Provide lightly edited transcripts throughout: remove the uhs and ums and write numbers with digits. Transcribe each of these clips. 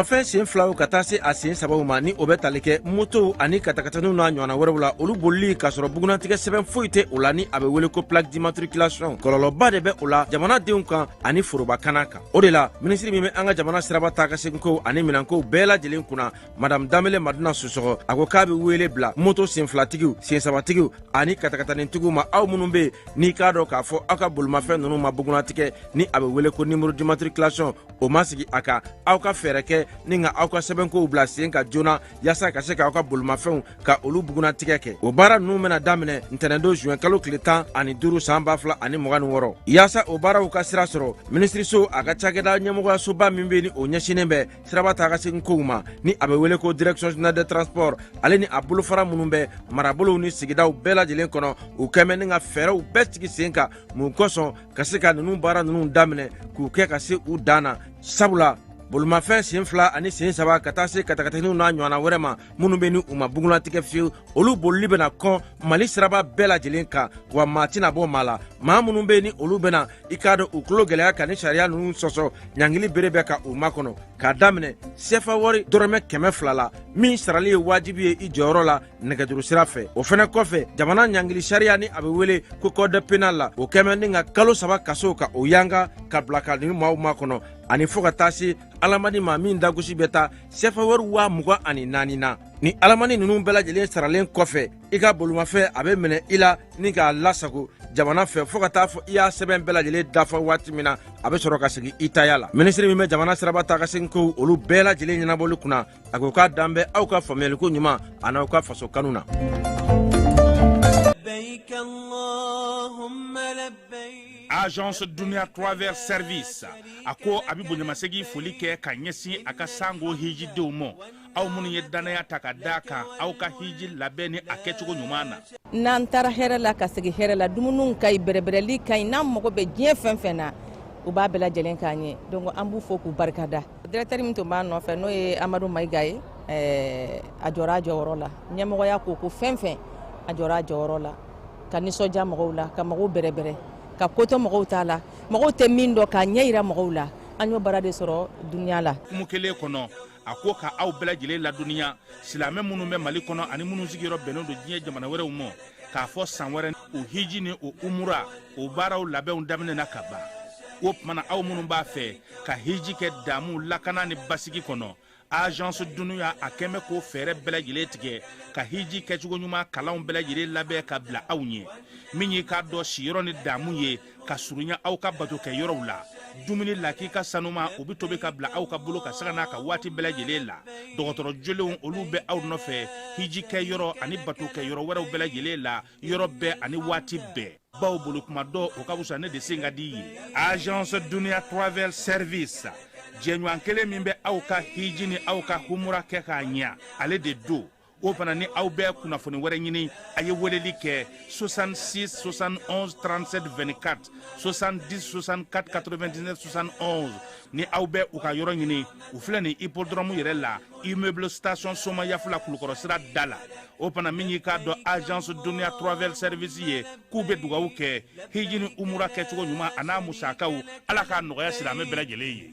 Boulmafin sen flaw ka taa se a sen sababu ma ni o bɛ tali kɛ moto ani katakataniw n'a ɲɔgɔnna wɛrɛw la olu bolili k'a sɔrɔ bugunnatigɛ sɛbɛn foyi tɛ o la ni a bɛ wele ko plaque d'immatriculation kɔlɔlɔba de bɛ o la jamanadenw kan ani forobakana kan o de la minisiri min bɛ an ka jamana siraba taa ka segin ko ani minɛnkow bɛɛ lajɛlen kunna madame Danbele Maduna Sosɔgɔ a ko k'a bɛ wele bila moto sen filatigiw sen sabatigiw ani katakatanitigiw ma aw minnu bɛ n'i k'a dɔn k'a fɔ aw ka bolimafɛn ninnu ma bugunnatigɛ ni a bɛ wele ko numéro d'immatriculation o ma sigi a kan aw ka fɛɛrɛ kɛ ni ka aw ka sɛbɛnkow bila sen ka joona yaasa ka se k'aw ka bolimafɛnw ka olu bugunnatigɛ kɛ o baara ninnu bɛna daminɛ ntɛnɛndon juin kalo tile 15 san 2026 yaasa o baaraw ka sira sɔrɔ minisiriso a ka cakɛda ɲɛmɔgɔyasoba min bɛ ni o ɲɛsinnen bɛ siraba taa ka segin kow ma ni a bɛ wele ko direction générale des transports ale ni a bolofara minnu bɛ marabolow ni sigidaw bɛɛ lajɛlen kɔnɔ u kɛmɛ ni ka fɛɛrɛw bɛɛ sigi sen kan mun kosɔn ka se ka ninnu baara ninnu daminɛ k'u kɛ ka se u dan na sabula bolimafɛn sen fila ani sen saba ka taa se katakataniw n'a ɲɔgɔnna wɛrɛ ma minnu bɛ ni u ma bugunnatigɛ fiyewu olu bolili bɛna kɔn mali siraba bɛɛ lajɛlen kan wa maa tɛna bɔ maa la maa minnu bɛ ni olu bɛna i k'a dɔn u tulo gɛlɛya ka ni sariya ninnu sɔsɔ ɲangili bere bɛ ka u makɔnɔ k'a daminɛ sefa wari dɔrɔmɛ 200 la min sarali ye wajibi ye i jɔyɔrɔ la nɛgɛjuru sira fɛ o fɛnɛ kɔfɛ jamana ɲangili sariya ni a bɛ wele ko code pénal la o kɛmɛ ni ka kalo 3 kaso ka o yanga ka bila ka ni maaw makɔnɔ ani fo ka taa se alamani ma min dagosi bɛ taa sefa wari 24,000 na ni alamani ninnu bɛɛ lajɛlen saralen kɔfɛ i ka bolimafɛn a bɛ minɛ i la ni k'a lasago jamana fɛ fo ka taa fɔ i y'a sɛbɛn bɛɛ lajɛlen dafa waati min na a bɛ sɔrɔ ka segin i taya la minisiri min bɛ jamana siraba taa ka segin ko olu bɛɛ lajɛlen ɲɛnabɔli kunna a ko k'a dan bɛ aw ka faamuyaliko ɲuman a n'aw ka faso kanu na. Agence Dunia Travers Service ako abibu nyamasegi foli kɛ ka ɲɛsin a ka sango hiji denw ma aw minnu ye danaya ta ka da kan aw ka hiji labɛn ni a kɛcogo ɲuman na n'an taara hɛrɛ la ka segin hɛrɛ la dumuniw ka ɲi bɛrɛbɛrɛli ka ɲi n'an mago bɛ diɲɛ fɛn fɛn na u b'a bɛɛ lajɛlen k'an ye donc an b'u fo k'u barikada directeur min tun b'a nɔfɛ n'o ye Amadu Mayiga ye a jɔra a jɔyɔrɔ la ɲɛmɔgɔya ko fɛn fɛn a jɔra a jɔyɔrɔ la ka nisɔndiya mɔgɔw la ka mɔgɔw bɛrɛbɛrɛ ka koto mɔgɔw t'a la mɔgɔw tɛ min dɔn k'a ɲɛ yira mɔgɔw la an y'o baara de sɔrɔ duniya la kumu kelen kɔnɔ a ko ka aw bɛɛ lajɛlen laduniya silamɛ minnu bɛ Mali kɔnɔ ani minnu sigiyɔrɔ bɛnnen don diɲɛ jamana wɛrɛw ma k'a fɔ san wɛrɛ o hiji ni o umura o baaraw labɛnw daminɛna ka ban o tumana aw minnu b'a fɛ ka hiji kɛ damu lakana ni basigi kɔnɔ agence Dunuya a kɛmɛ ko fɛɛrɛ bɛɛ lajɛlen tigɛ ka hiji kɛcogo ɲuman kalanw bɛɛ lajɛlen labɛn ka bila aw ɲɛ min ye k'a dɔn siyɔrɔ ni damu ye ka surunya aw ka bato kɛ yɔrɔw la dumuni lak'i ka sanuma o bɛ tobi ka bila aw ka bolo ka saga n'a ka waati bɛɛ lajɛlen la dɔgɔtɔrɔ jolenw olu bɛ aw nɔfɛ hiji kɛ yɔrɔ ani bato kɛ yɔrɔ wɛrɛw bɛɛ lajɛlen la yɔrɔ bɛɛ ani waati bɛɛ baw bolo kuma dɔ o ka wusa ne de sen ka di ye agence Dunia Travel Service jɛɲɔgɔn kelen min bɛ aw ka hiji ni aw ka humura kɛ k'a ɲɛ ale de do o fana ni aw bɛɛ kunnafoni wɛrɛ ɲini a ye weleli kɛ 66 71 37 24 70 64 99 71 ni aw bɛɛ u ka yɔrɔ ɲini u filɛ ni hippodrome yɛrɛ la immeuble station Soma Yafula Kulukɔrɔ sira da la o fana min y'i k'a dɔn agence Dunia Travel Service ye k'u bɛ dugawu kɛ hiji ni umura kɛcogo ɲuman a n'a musakaw ala k'a nɔgɔya silamɛ bɛɛ lajɛlen ye.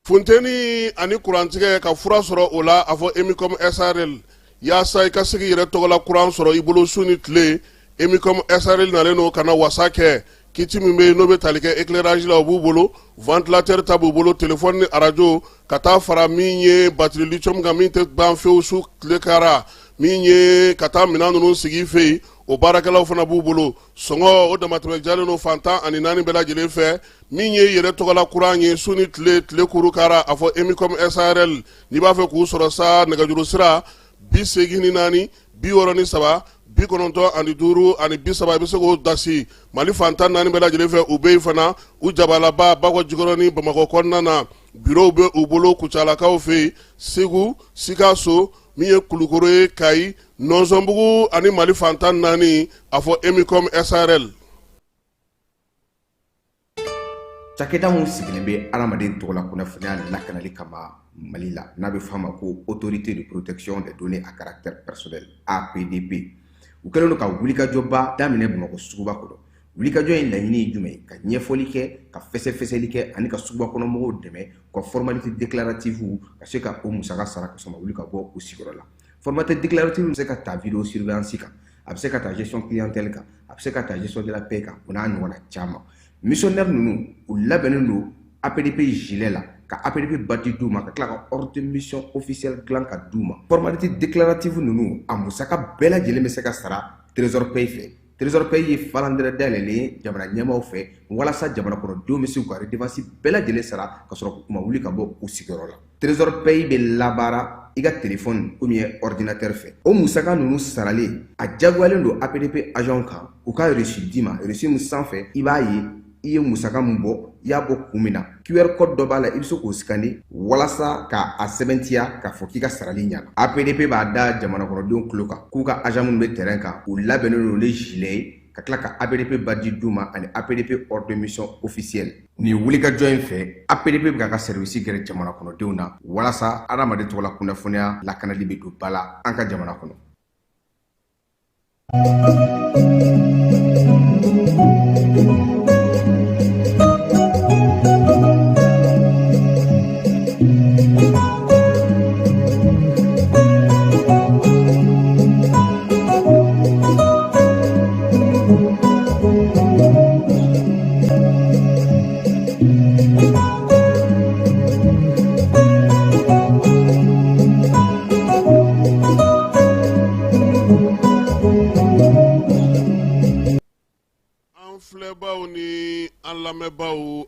Funteni ani kurantigɛ ka fura sɔrɔ o la a fɔ Emicom SRL yaasa i ka se k'i yɛrɛ tɔgɔ la kuran sɔrɔ i bolo su ni tile Emicom SRL nalen no kana wasa kɛ kiti min bɛ n'o bɛ tali kɛ éclairage la o b'u bolo ventilateur ta b'u bolo téléphone ni radio ka taa fara min ye batterie lithium kan min tɛ ban fewu su tile kara min ye ka taa minɛn ninnu sigi i fɛ yen o baarakɛlaw fana b'u bolo sɔngɔ o damatɛmɛ jalen no fantan ani 4 bɛɛ lajɛlen fɛ min ye yɛrɛ tɔgɔla kuran ye su ni tile kuru kara a fɔ Emicom SRL n'i b'a fɛ k'u sɔrɔ sa nɛgɛjuru sira 84 63 95 ani 5 ani 30 i bɛ se k'o dasi Mali fantan 4 bɛɛ lajɛlen fɛ u bɛ yen fana u jabalaba Bakɔ Jikɔrɔ ni Bamakɔ kɔnɔna na bureau bɛ u bolo Kucalakaw fɛ yen Segu Sikaso min ye Kulukoro ye Kayi Nɔnsɔnbugu ani Mali fantan 4 a fɔ Emicom SRL. Cakɛda mun sigilen bɛ adamaden tɔgɔ la kunnafoniya lakanali kama Mali la n'a bɛ f'a ma ko autorité de protection des données à caractère personnel APDP u kɛlen don ka wulikajɔba daminɛ Bamakɔ suguba kɔnɔ wulikajɔ in laɲini ye jumɛn ye? Ka ɲɛfɔli kɛ, ka fɛsɛfɛsɛli kɛ ani ka sugubakɔnɔmɔgɔw dɛmɛ ka formalité déclarative ka se ka o musaka sara ka sɔrɔ wuli ka bɔ o sigiyɔrɔ la. Formalité déclarative bɛ se ka ta vidéo surveillance kan, a bɛ se ka ta gestion clientèle kan, a bɛ se ka ta gestion de la paix kan, o n'a ɲɔgɔnna caman. Missionnaire ninnu u labɛnnen don APDP gilet la ka APDP badge d'u ma ka tila ka ordre de mission officiel dilan ka d'u ma. Formalité déclarative ninnu a musaka bɛɛ lajɛlen bɛ se ka sara trésor paye fɛ. Trésor paye ye falandɛrɛ dayɛlɛlen ye jamana ɲɛmaaw fɛ walasa jamana kɔnɔdenw bɛ se k'u ka redevance bɛɛ lajɛlen sara ka sɔrɔ k'u ma wuli ka bɔ u sigiyɔrɔ la. Trésor paye bɛ labaara i ka téléphone ou bien ordinateur fɛ. O musaka ninnu sarali a jagoyalen don APDP agent kan u ka reçu d'i ma, reçu min sanfɛ i b'a ye i ye musaka min bɔ i y'a bɔ kun min na. QR code dɔ b'a la i bɛ se k'o scanner walasa ka a sɛbɛntiya k'a fɔ k'i ka sarali ɲɛna. APDP b'a da jamana kɔnɔdenw tulo kan k'u ka agent minnu bɛ terrain kan u labɛnnen don ni gilet ye ka tila ka APDP badge d'u ma ani APDP ordre de mission officiel. Nin wulikajɔ in fɛ APDP bɛ ka service gɛrɛ jamana kɔnɔdenw na walasa adamaden tɔgɔ la kunnafoniya lakanali bɛ don ba la an ka jamana kɔnɔ.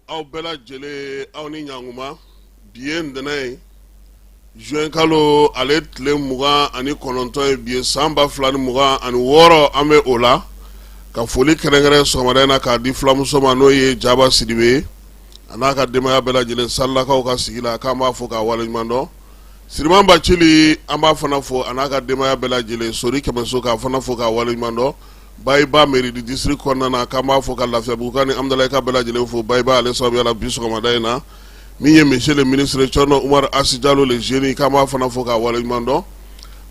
Aw bɛɛ lajɛlen aw ni ɲankuma bi ye ntɛnɛn ye juin kalo ale tile 29 ye bi ye san 2026 an bɛ o la ka foli kɛrɛnkɛrɛn sɔgɔmada in na k'a di fulamuso ma n'o ye Jaba Sidibe ye a n'a ka denbaya bɛɛ lajɛlen salilakaw ka sigi la k'an b'a fɔ k'a waleɲuman dɔn. Siriman Bacili an b'a fana fɔ a n'a ka denbaya bɛɛ lajɛlen Sori Kɛmɛso k'a fana fɔ k'a waleɲuman dɔn. Bayiba mairie du district kɔnɔna na k'an b'a fɔ ka Lafiyabugu ka ni Amdalayi ka bɛɛ lajɛlen fo. Bayiba ale sababuya la bi sɔgɔmada in na min ye monsieur le ministre Tchɔnɔ Umar Asi Jalo le jeune k'an b'a fana fɔ k'a waleɲuman dɔn.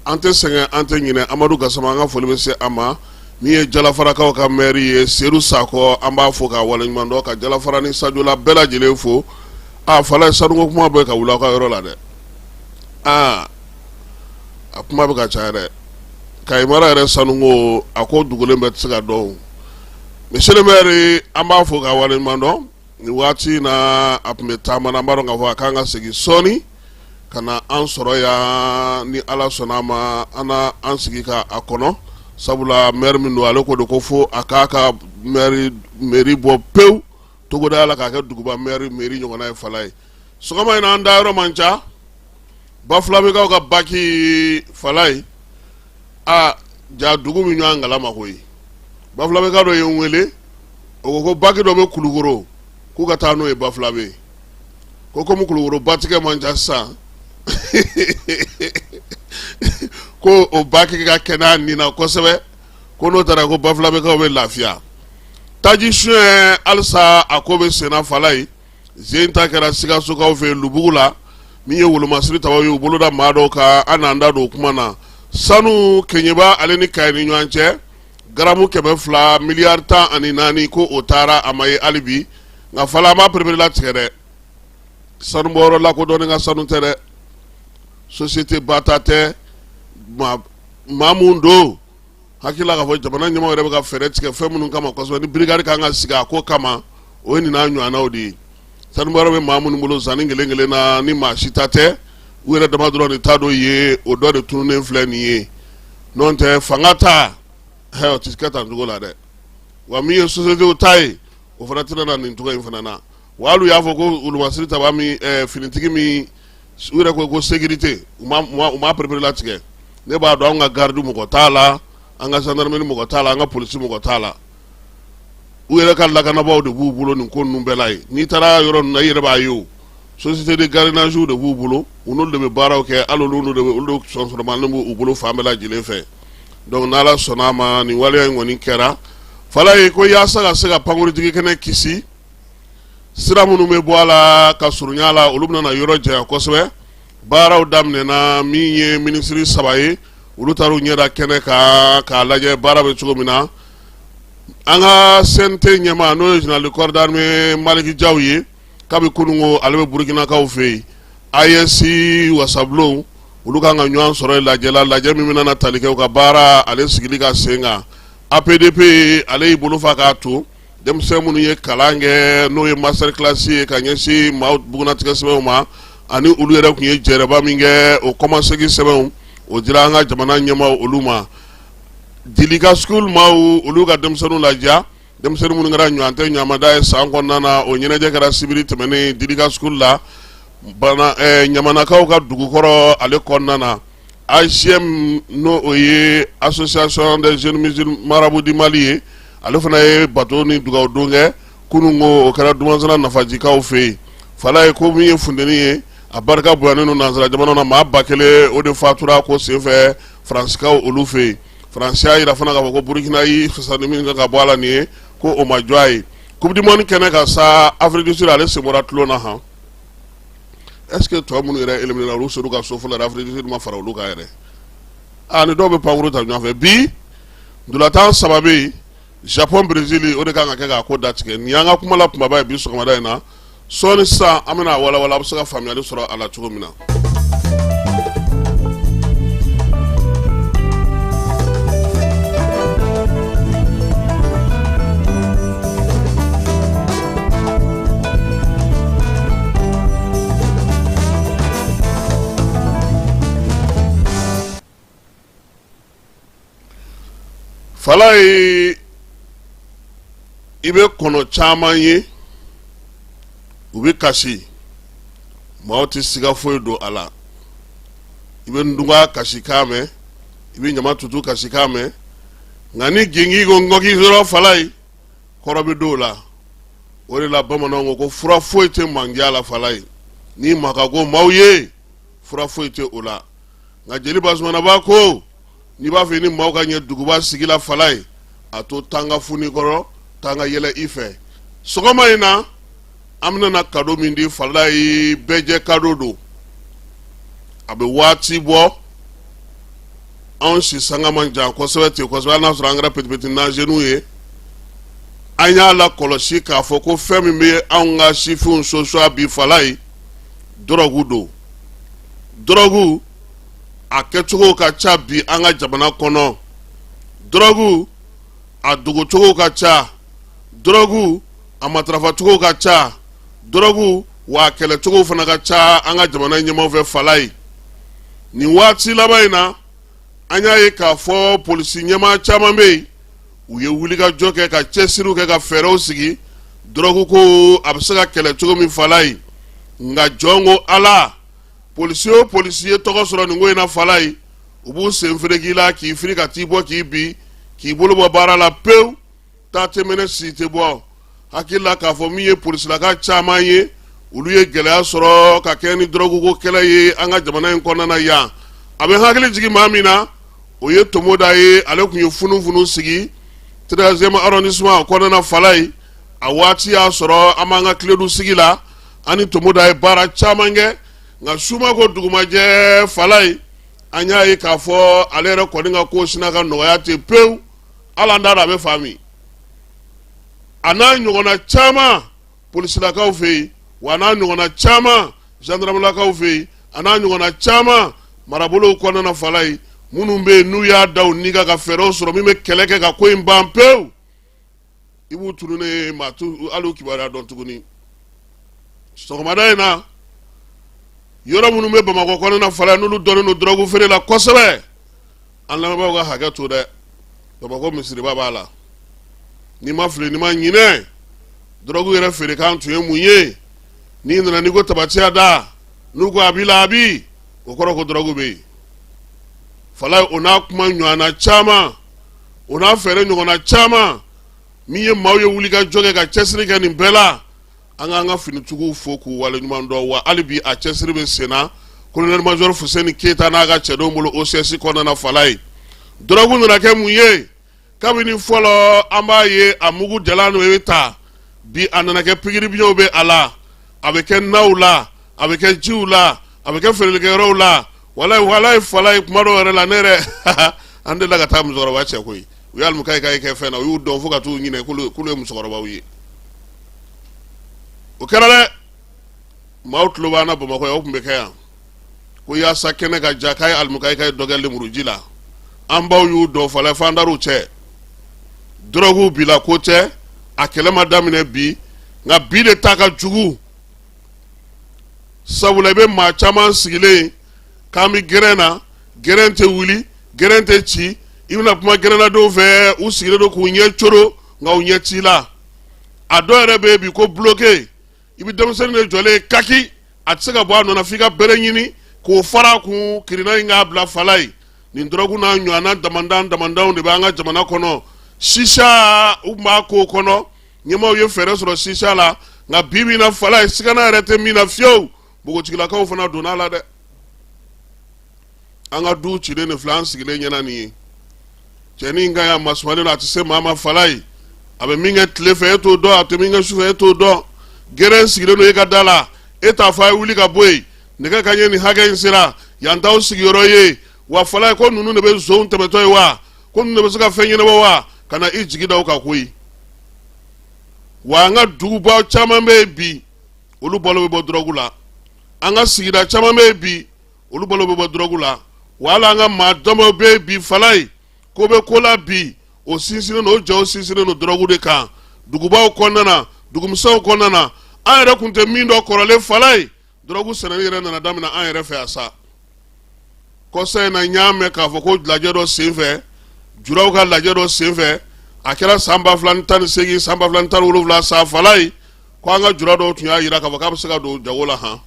An tɛ sɛgɛn an tɛ ɲinɛ Amadu Gasama an ka foli bɛ se a ma min ye Jalafarakaw ka maire ye Seru Sakɔ an b'a fɔ k'a waleɲuman dɔn ka Jalafara ni Sajola bɛɛ lajɛlen fo. Fala ye sanuko kuma bɛ ka wuli aw ka yɔrɔ la dɛ. A kuma bɛ ka caya dɛ. Kayimara yɛrɛ sanuko a ko dugulen bɛ tɛ se ka dɔn. Monsieur le maire an b'a fɔ k'a waleɲuman dɔn nin waati na a tun bɛ taama na an b'a dɔn k'a fɔ a kan ka segin sɔɔni ka na an sɔrɔ yan ni Ala sɔnna ma an sigi ka a kɔnɔ sabula maire min don ale ko de ko fo a k'a ka mairie bɔ pewu togoda la k'a kɛ duguba mairie ɲɔgɔnna ye Fala ye. Sɔgɔma in na an da yɔrɔ man ca Bafulabekaw ka baki Fala ye ja dugu min ɲɔgɔn galama koyi Bafulabeka dɔ ye n wele o ko baki dɔ bɛ Kulukoro k'u ka taa n'o ye Bafulabe ko komi Kulukoro batigɛ man ca sisan ko o baki ka kɛnɛ a nin na kosɛbɛ ko n'o taara ko Bafulabekaw bɛ lafiya. Taji Juin halisa a ko bɛ senna Fala ye zen ta kɛra Sikasokaw fɛ Lubugu la min ye wolomasiri tabaw ye u bolo da maa dɔw kan an n'an da don o kuma na. Sanu Keɲeba ale ni Kayi ni ɲɔgɔn cɛ garamu 200 miliyari 14 ko o taara a ma ye hali bi nka Fala an b'a perepere latigɛ dɛ. Sanu bɔyɔrɔ lakodɔnnen ka sanu tɛ dɛ. Société bata tɛ maa mun don hakilila k'a fɔ jamana ɲɛmaaw yɛrɛ bɛ ka fɛɛrɛ tigɛ fɛn minnu kama kosɛbɛ ni brigade kan ka sigi a ko kama o ye nin n'a ɲɔgɔnnaw de ye. Sanu bɔyɔrɔ bɛ maa minnu bolo zanni kelen na ni maa si ta tɛ u yɛrɛ dama dɔrɔn de t'a dɔn ye o dɔ de tununnen filɛ nin ye n'o tɛ fanga ta o tɛ kɛ tan cogo la dɛ wa min ye société ta ye o fana tɛna na nin cogo in fana na wa hali u y'a fɔ ko wolomasiri taba min finitigi min u yɛrɛ ko sécurité u m'a perepere latigɛ ne b'a dɔn an ka garde mɔgɔ t'a la an ka gendarmerie mɔgɔ t'a la an ka polisi mɔgɔ t'a la u yɛrɛ ka lakanabaaw de b'u bolo nin ko ninnu bɛɛ la ye n'i taara yɔrɔ ninnu na i yɛrɛ b'a ye o société de gardiennage de b'u bolo u n'olu de bɛ baaraw kɛ hali olu de sɔnsɔrɔmalen b'u bolo fan bɛɛ lajɛlen fɛ donc n'Ala sɔnna ma nin waleya in kɔni kɛra Fala ye ko yaasa ka se ka pankuruntigi kɛnɛ kisi sira minnu bɛ bɔ a la ka surunya a la olu bɛna na yɔrɔ janya kosɛbɛ baaraw daminɛna min ye minisiri 3 ye olu taara u ɲɛda kɛnɛ kan k'a lajɛ baara bɛ cogo min na anga sente nyama no général de corps d'armée Maliki Diaw kabi kunungo alebe Burkina kaw fe ayesi wasablo uluka nga nywan soro la jela na talike ka bara ale sigili ka senga APDP ale ibulu fakato dem semunu ye kalange no ye master class ye kanyesi maut buguna tika sebema ani ulu yere kunye jereba minge o commencer ki sebem o dira nga jamana nyama oluma diliga school mau uluga dem senu laja dem senu mun ngara nyante nyama da sanko nana o nyene je kara sibiri temene diliga school la bana nyama na kaw ka dugu koro ale konnana ACM no oye association des jeunes musulmans marabout du Mali ale fana ye bato ni dugaw donge kunungo o kara dumanzana nafaji kaw fe fala e ko mi fundeni ye abarka boyane no nazara jamana na ma bakele o de fatura ko sefe France kaw olu fe France ya ira fana ka ko Burkina yi fasani min ka bwala ni ko o majwai coupe du monde kene ka sa Afrique du Sud ale se moratlo na ha est-ce que toi mon ira éliminer la Russie ka sofu la Afrique du Sud ma fara lu ka yere ani do be panguru ta nyafe bi dula tan sababe Japon Brésil o de ka ngaka ko datike nyanga kuma la kuma ba bi so kama na soni sa amena wala absaka famille sura ala chugumina falai ibe kono chama ye ubi kashi mauti siga foy do ala ibe ndunga kashi kame ibe nyama tutu kashi kame ngani gingi gongogi zoro falai korobe do la ore la Bamanankan ko fura foy te mangiala falai ni makago mauye fura foy te ola ngajeli basmana bako ni ba fini mauka nye duguba sigila falai ato tanga funi koro tanga yele ife sogoma ina amna na kado mindi falai beje kado do abe wati bo anshi sanga manja ko sewete ko swa na sura ngara petit na jenu ye anya la koloshi ka foko femi me anga shifun so so abi falai drogu aketugo ka cha bi anga jabana kono drogu adugo tugo ka cha drogu amatrafa tugo ka cha drogu wa kele tugo fana ka cha anga jabana nyama ve falai ni wati labaina anya ye ka fo polisi nyama chama me uye wuli ka joke ka chesiru ka fero sigi drogu ko absaka kele tugo mi falai nga jongo ala policier togo soro ni ngoy na falai ubu senfregi la ki frika tibo ki bi ki bolo bo bara la peu ta temene site bo hakila ka fo miye police la ka chama ye uluye gele soro ka keni drogu ko kele ye anga jamana en konna na ya abe hakili jigi mamina oye tomoda ye ale kunye funu sigi 3e arrondissement konna na falai awati ya soro amanga kledu sigi la ani tomoda ye bara chamange nga suma ko duguma je falai anya yi ka fo alere ko nga ko sina ka no ya te peu ala ndara be fami ana nyogona chama police la ka ofe wana nyogona chama gendarme la ka ofe ana nyogona chama marabolo ko na falai munumbe nu ya daw niga ka fero soro mi me keleke ka ko imba peu ibu turune matu alu kibara don tuguni so madaina yoro munu me Bamako kono na fala nulu dono no drogu fere la kosebe Allah ba ga haga to de Bamako misiri baba la ni ma fle ni ma nyine drogu yere fere kan to emunye ni ndana ni go tabati ada nugo abila abi okoro ko drogu be fala ona kuma nyana chama ona fere nyona chama miye mawye wulika joge ga chesri ga ni bela anga fini tugu foku wala nyumando wa alibi a chesri be sena colonel major Fuseni Keita na ga chedo molo OCC kona na falai drogu na ke muye kabini folo amaye amugu delano eta bi anana ke pigiri binyo be ala avec naula avec jiula avec felike rola wala falai kumaro re la nere ande daga tam zoro wache koy u y'al mu kay kɛ fɛn na u y'u dɔn fo ka t'u ɲinɛ k'olu ye musokɔrɔbaw ye o kɛra dɛ maaw tulo b'an na Bamakɔ yan o tun bɛ kɛ yan ko yaasa kɛnɛ ka ja k'a ye alimukayika dɔ kɛ lemuruji la an baw y'u dɔn fɔlɔ f'an dar'u cɛ drogue bila ko tɛ a kɛlɛ ma daminɛ bi nka bi de ta ka jugu sabula i bɛ maa caman sigilen k'an bɛ gɛrɛn na gɛrɛn tɛ wuli gɛrɛn tɛ ci i bɛna kuma gɛrɛnnadenw fɛ u sigilen don k'u ɲɛ coro nka u ɲɛ ci la a dɔw yɛrɛ bɛ yen bi ko bloqué i bɛ denmisɛnnin de jɔlen kaki a tɛ se ka bɔ a nɔ na f'i ka bere ɲini k'o fara a kun kirina in k'a bila fala ye nin drogue n'a ɲɔgɔnna damandanw de bɛ an ka jamana kɔnɔ sisa u tun b'a k'o kɔnɔ ɲɛmaaw ye fɛɛrɛ sɔrɔ sisa la nka bi bi in na fala ye sigana yɛrɛ tɛ min na fiyewu npogotigilakaw fana donna a la dɛ an ka du cilen de filɛ an sigilen ɲɛna nin ye cɛnin in ka ɲi a masumalen don a tɛ se maa ma fala ye a bɛ min kɛ tile fɛ e t'o dɔn a tɛ min kɛ su fɛ e t'o dɔn gɛrɛn sigilen don e ka da la e t'a fɔ a ye wuli ka bɔ yen nɛgɛ ka ɲɛ nin hakɛ in sera yan t'aw sigiyɔrɔ ye wa fala ye ko ninnu de bɛ zonw tɛmɛtɔ ye wa ko ninnu de bɛ se ka fɛn ɲɛnabɔ wa ka na i jigi da o kan koyi wa an ka dugubaw caman bɛ yen bi olu balo bɛ bɔ drogue la an ka sigida caman bɛ yen bi olu balo bɛ bɔ drogue la wa hali an ka maa dɔnbaw bɛ yen bi fala ye ko bɛ ko la bi o sinsinnen don o jaw sinsinnen don drogue de kan dugubaw kɔnɔna na dugumusow kɔnɔna na an yɛrɛ tun tɛ min dɔn kɔrɔlen fala ye drogue sɛnɛni yɛrɛ nana daminɛ an yɛrɛ fɛ yan sa kɔsa in na n y'a mɛn k'a fɔ ko lajɛ dɔ sen fɛ juraw ka lajɛ dɔ sen fɛ a kɛra san 2018 san 2017 san fala ye ko an ka jura dɔw tun y'a jira k'a fɔ k'a bɛ se ka don jago la han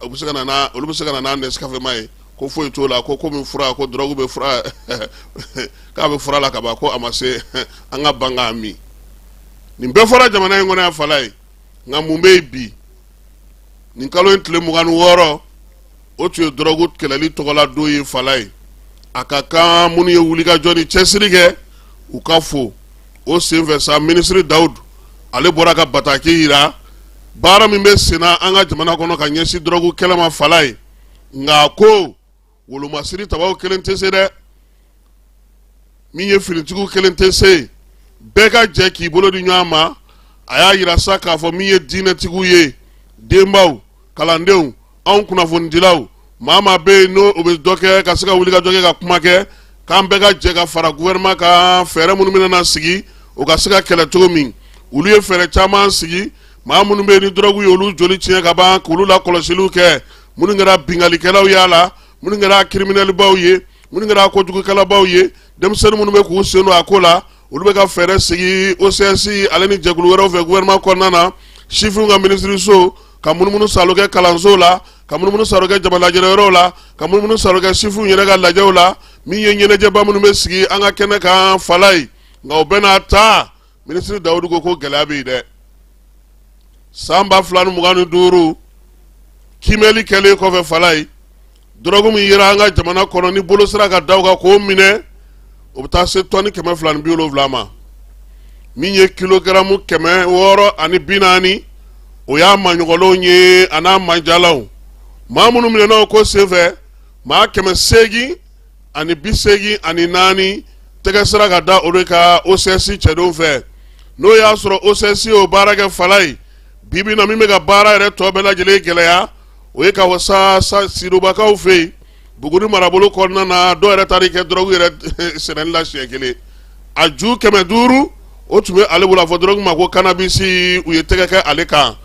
olu bɛ se ka na n'a Nescafé ye ko foyi t'o la ko komi fura ko drogue bɛ fura k'a bɛ fura la ka ban ko a ma se an ka ban k'a min nin bɛɛ fɔra jamana in kɔnɔ yan fala ye nka mun bɛ yen bi nin kalo in tile 26 o tun ye drogue kɛlɛli tɔgɔla don ye fala ye a ka kan minnu ye wulikajɔ ni cɛsiri kɛ u ka fo o sen fɛ sa minisiri Dawudu ale bɔra ka bataki jira baara min bɛ senna an ka jamana kɔnɔ ka ɲɛsin drogue kɛlɛ ma fala ye nka ko wolomasiri tabaw kelen tɛ se dɛ min ye finitigiw kelen tɛ se bɛɛ ka jɛ k'i bolo di ɲɔgɔn ma a y'a jira sa k'a fɔ min ye diinɛtigiw ye denbaw kalandenw anw kunnafonidilaw maa maa bɛ yen n'o bɛ dɔ kɛ ka se ka wuli ka dɔ kɛ ka kuma kɛ k'an bɛɛ ka jɛ ka fara gouvernement kan fɛɛrɛ minnu bɛna na sigi o ka se ka kɛlɛ cogo min olu ye fɛɛrɛ caman sigi maa minnu bɛ yen ni drogue ye olu joli tiɲɛ ka ban k'olu la kɔlɔsiliw kɛ minnu kɛra bingalikɛlaw y'a la minnu kɛra criminelbaw ye minnu kɛra kojugukɛlabaw ye denmisɛnnin minnu bɛ k'u sen don a ko la olu bɛ ka fɛɛrɛ sigi OCS ale ni jɛkulu wɛrɛw fɛ gouvernement kɔnɔna na chiffres ka minisiriso ka munumunu salo kɛ kalanso la ka munumunu salo kɛ jamana lajɛyɔrɔw la ka munumunu salo kɛ chiffres yɛrɛ ka lajɛw la min ye ɲɛnajɛba minnu bɛ sigi an ka kɛnɛ kan fala ye nka o bɛɛ n'a ta minisiri Dawudu ko gɛlɛya bɛ yen dɛ san 2025 kimɛli kɛlen kɔfɛ fala ye drogue min yera an ka jamana kɔnɔ ni bolo sera ka da o kan k'o minɛ o bɛ taa se tɔni 270 ma min ye kilogaramu 640 o y'a maɲɔgɔnlenw ye a n'a manjalaw maa minnu minɛna o ko senfɛ maa 884 tɛgɛ sera ka da olu ka OCS cɛdenw fɛ n'o y'a sɔrɔ OCS o baara kɛ fala ye bibi na min bɛ ka baara yɛrɛ tɔ bɛɛ lajɛlen gɛlɛya o ye ka wɔ sa Sidobakaw fɛ yen Buguni marabolo kɔnɔna na dɔw yɛrɛ taara kɛ drogue yɛrɛ sɛnɛni la siɲɛ kelen a ju 500 o tun bɛ ale bolo a fɔ drogue ma ko cannabis u ye tɛgɛ kɛ ale kan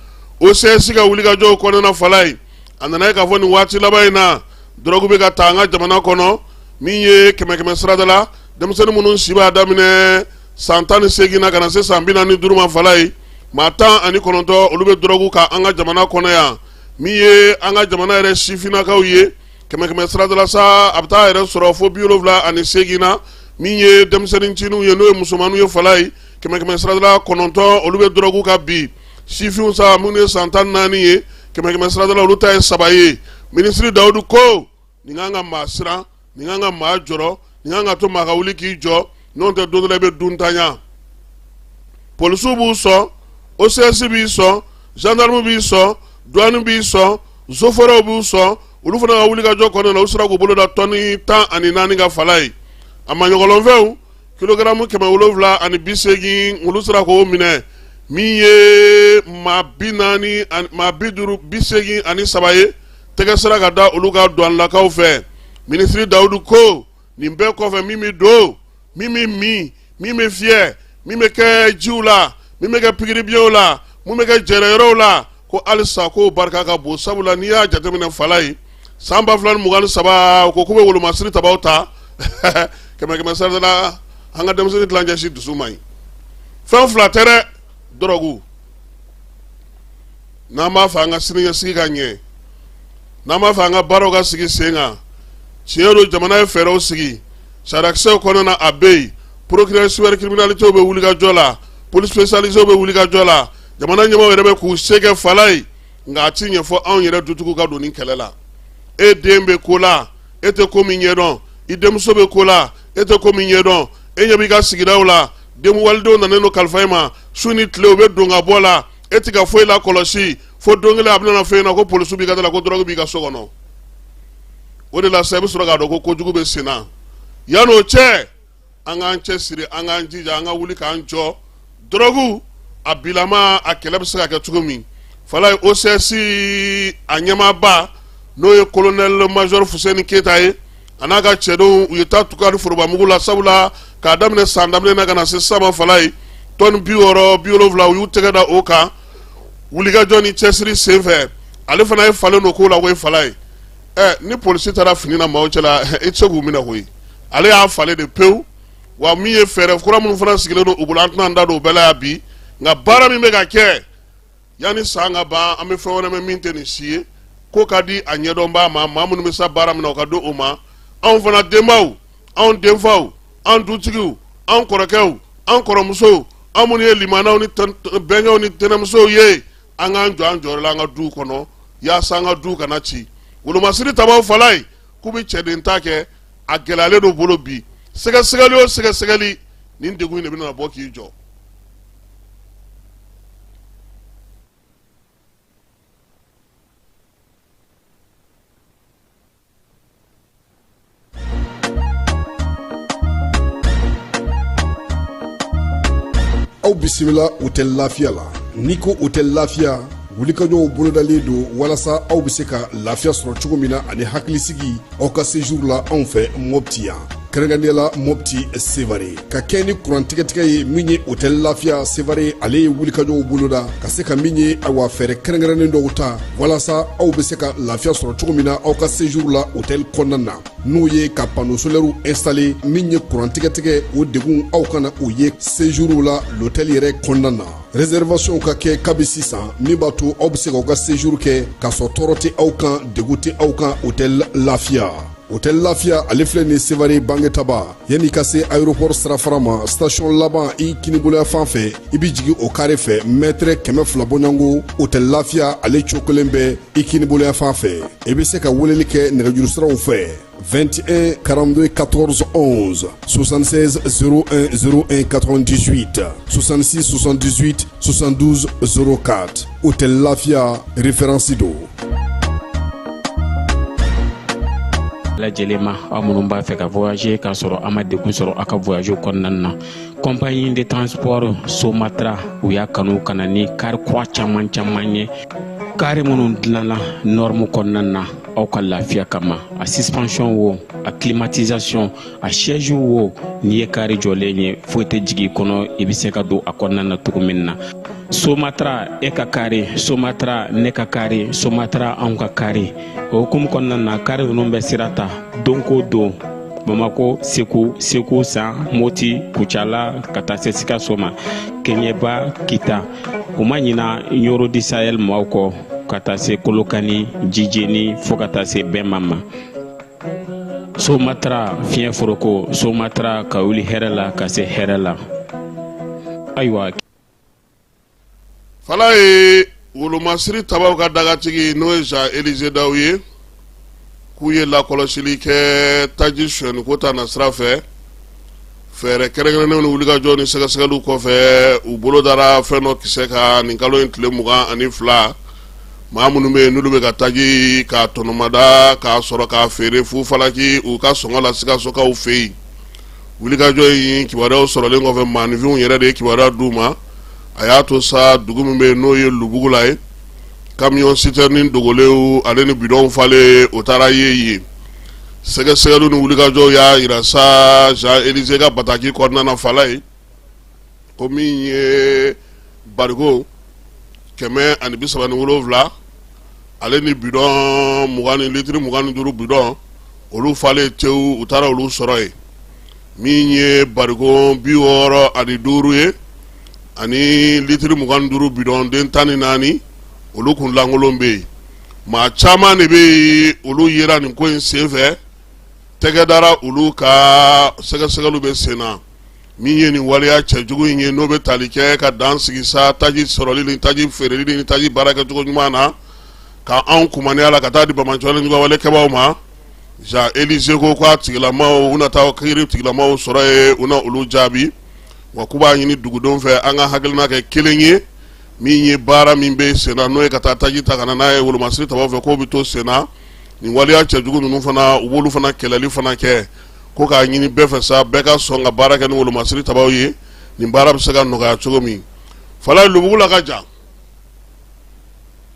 OCS ka wulikajɔw kɔnɔna fala ye a nana ye k'a fɔ nin waati laban in na drogue bɛ ka taa an ka jamana kɔnɔ min ye 100 sirada la denmisɛnnin minnu si b'a daminɛ san 18 na ka na se san 45 ma fala ye maa 19 olu bɛ drogue kan an ka jamana kɔnɔ yan min ye an ka jamana yɛrɛ sifinnakaw ye 100 sirada la sa a bɛ taa yɛrɛ sɔrɔ fo 78 na min ye denmisɛnnin ciniw ye n'o ye musomanninw ye fala ye 100 sirada la 9 olu bɛ drogue kan bi sifinw sa minnu ye san 14 ye 100 sirada la olu ta ye 3 ye minisiri Dawudu ko nin kan ka maa siran nin kan ka maa jɔrɔ nin kan ka to maa ka wuli k'i jɔ n'o tɛ don dɔ la i bɛ duntanya polisiw b'u sɔn OCS b'i sɔn gendarme b'i sɔn douane b'i sɔn chauffeur b'u sɔn olu fana ka wulikajɔ kɔnɔna na u sera k'u bolo da tɔni 14 ka fala ye a ma ɲɔgɔlɔn fɛnw kilogramme 700 ani 80 olu sera k'o minɛ min ye maa 80 ani 3 ye tɛgɛ sera ka da olu ka douanelakaw fɛ. Ministre Daoudu ko nin bɛɛ kɔfɛ min bɛ don min bɛ min min bɛ fiyɛ min bɛ kɛ jiw la min bɛ kɛ pikiribiyɛnw la mun bɛ kɛ jɛrɛyɔrɔw la ko halisa k'o barika ka bon sabula n'i y'a jateminɛ Fala ye san 2023 ko k'u bɛ wolomasiri tabaw ta kɛmɛ sara la an ka denmisɛnnin tilancɛ si dusu man ɲi fɛn fila tɛ dɛ dɔrɔgu n'an b'a fɛ an ka siniɲɛsigi ka ɲɛ n'an b'a fɛ an ka baaraw ka sigi sen kan tiɲɛ don jamana ye fɛɛrɛw sigi sariyakisɛw kɔnɔna a bɛ yen procureur cybercriminalité bɛ wuli ka jɔ la police spécialisée bɛ wuli ka jɔ la jamana ɲɛmaaw yɛrɛ bɛ k'u se kɛ Fala ye nka a ti ɲɛfɔ anw yɛrɛ dutigiw ka don ni kɛlɛ la e den bɛ ko la e tɛ ko min ɲɛdɔn i denmuso bɛ ko la e tɛ ko min ɲɛdɔn e ɲɛ b'i ka sigidaw la den walidenw nanen don kalifa e ma su ni tile u bɛ don ka bɔ la e tɛ ka foyi la kɔlɔsi fo don kelen a bɛna fɔ e ɲɛna ko polisiw b'i ka da la ko drogue b'i ka so kɔnɔ o de la sa i bɛ sɔrɔ k'a dɔn ko kojugu bɛ sen na yan'o cɛ an k'an cɛsiri an k'an jija an ka wuli k'an jɔ drogue a bilama a kɛlɛ bɛ se ka kɛ cogo min Fala ye OCS a ɲɛmaaba n'o ye colonel major Fuseni Keyita ye a n'a ka cɛdenw u ye taa Tukari forobamugu la sabula k'a daminɛ san daminɛ na ka na se sama Fala ye tonne 60 70 u y'u tɛgɛ da o kan wulikajɔ ni cɛsiri sen fɛ ale fana ye falen don k'o la ko ye Fala ye ni polisi taara fini na maaw cɛla i tɛ se k'u minɛ koyi ale y'a falen de pewu wa min ye fɛɛrɛ kura minnu fana sigilen don u bolo an tɛna an da don o bɛɛ la yan bi nka baara min bɛ ka kɛ yanni san ka ban an bɛ fɛn wɛrɛ mɛn min tɛ nin si ye ko ka di a ɲɛdɔnbaa ma maa minnu bɛ sa baara min na o ka don o ma anw fana denbaw anw denfaw anw dutigiw anw kɔrɔkɛw anw kɔrɔmusow anw minnu ye limanaw ni bɛnkɛw ni tɛnɛmusow ye an k'an jɔ an jɔyɔrɔ la an ka duw kɔnɔ yaasa an ka duw kana ci wolomasiri tabaw Fala ye k'u bɛ cɛden ta kɛ a gɛlɛyalen don bolo bi sɛgɛsɛgɛli o sɛgɛsɛgɛli nin degun in de bɛna bɔ k'i jɔ. Aw bisimila hôtel Lafiya la n'i ko hôtel Lafiya wulikajɔw bolodalen don walasa aw bɛ se ka lafiya sɔrɔ cogo min na ani hakilisigi aw ka séjour la anw fɛ Mopti yan kɛrɛnkɛrɛnnenya la Mopti Sevare ka kɛ ni kurantigɛtigɛ ye min ye hôtel Lafiya Sevare ale ye wulikajɔw boloda ka se ka min ye awa fɛɛrɛ kɛrɛnkɛrɛnnen dɔw ta walasa aw bɛ se ka lafiya sɔrɔ cogo min na aw ka séjour la hôtel kɔnɔna na n'o ye ka panneau solaire installé min ye kurantigɛtigɛ o degun aw kana o ye séjour la l'hôtel yɛrɛ kɔnɔna na réservation ka kɛ kabi sisan min b'a to aw bɛ se k'aw ka séjour kɛ k'a sɔrɔ tɔɔrɔ tɛ aw kan degun tɛ aw kan hôtel Lafiya. Hôtel Lafiya ale filɛ ni Sevare bangetaba yanni ka se aéroport sirafara ma station laban i kiniboloya fan fɛ i bɛ jigin o carré fɛ mètre 200 bɔɲɔngo hôtel Lafiya ale cokolen bɛ i kiniboloya fan fɛ i bɛ se ka weleli kɛ nɛgɛjuru siraw fɛ 21 42 14 11 76 01 01 98 66 78 72 04 hôtel Lafiya référence do. lajɛlen ma aw minnu b'a fɛ ka voyager k'a sɔrɔ a ma degun sɔrɔ a ka voyage kɔnɔna na compagnie de transport Somatra u y'a kanu ka na ni kari kura caman ye kari minnu dilanna norme kɔnɔna na aw ka lafiya kama a suspension wo a climatisation a siège wo n'i ye kari jɔlen ye foyi tɛ jigin kɔnɔ i bɛ se ka don a kɔnɔna na cogo min na Somatra e ka kari Somatra ne ka kari Somatra anw ka kari o hukumu kɔnɔna na kari ninnu bɛ sira ta don ko don Bamako Segu San Moti Kucala ka taa se Sikaso ma Keɲeba Kita u ma ɲina Yoro di Sahel maaw kɔ ka taa se Kolokani Jijeni fo ka taa se Bɛnma ma Somatra fiɲɛ foroko Somatra ka wuli hɛrɛ la ka se hɛrɛ la ayiwa Fala ye wolomasiri tabaw ka dagatigi n'o ye Jean Élisée Daw ye k'u ye lakɔlɔsili kɛ taji suyɛni ko ta na sira fɛ fɛɛrɛ kɛrɛnkɛrɛnnenw ni wulikajɔ ni sɛgɛsɛgɛliw kɔfɛ u bolo dara fɛn dɔ kisɛ kan nin kalo in tile 22 maa minnu bɛ yen n'olu bɛ ka taji k'a tɔnɔmada k'a sɔrɔ k'a feere fu falaki u ka sɔngɔ la Sikasokaw fɛ yen wulikajɔ yi kibaruyaw sɔrɔlen kɔfɛ maanifinw yɛrɛ de ye kibaruya d'u ma a y'a to sa dugu min bɛ yen n'o ye lubugu la ye camion citerne dogolenw ale ni bidɔnw falen o taara ye yen sɛgɛsɛgɛliw ni wulikajɔw y'a yira sa Jean Élisée ka bataki kɔnɔna na fala ye ko min ye barigo 137 ale ni bidɔn 20 litiri 25 bidɔn olu falen tewu u taara olu sɔrɔ ye min ye barigo 65 ye ani litiri 25 bidɔn den 14 olu kun lankolon bɛ yen maa caman de bɛ olu yera nin ko in senfɛ tɛgɛ dara olu ka sɛgɛsɛgɛliw bɛ sen na min ye nin waleya cɛjugu in ye n'o bɛ tali kɛ ka dan sigi sa taji sɔrɔli ni taji feereli ni taji baarakɛcogo ɲuman na ka anw kumaniya la ka taa di Bamanankan ɲumanwalekɛbaw ma Jean Élisée ko k'a tigilamaw u na taa kiiri tigilamaw sɔrɔ ye u na olu jaabi wa k'u b'a ɲini dugudenw fɛ an ka hakilina kɛ kelen ye min ye baara min bɛ sen na n'o ye ka taa taji ta ka na n'a ye wolomasiri tabaw fɛ k'o bɛ to sen na nin waleya cɛjugu ninnu fana u b'olu fana kɛlɛli fana kɛ ko k'a ɲini bɛɛ fɛ sa bɛɛ ka sɔn ka baara kɛ ni wolomasiri tabaw ye nin baara bɛ se ka nɔgɔya cogo min fala lubugu la ka jan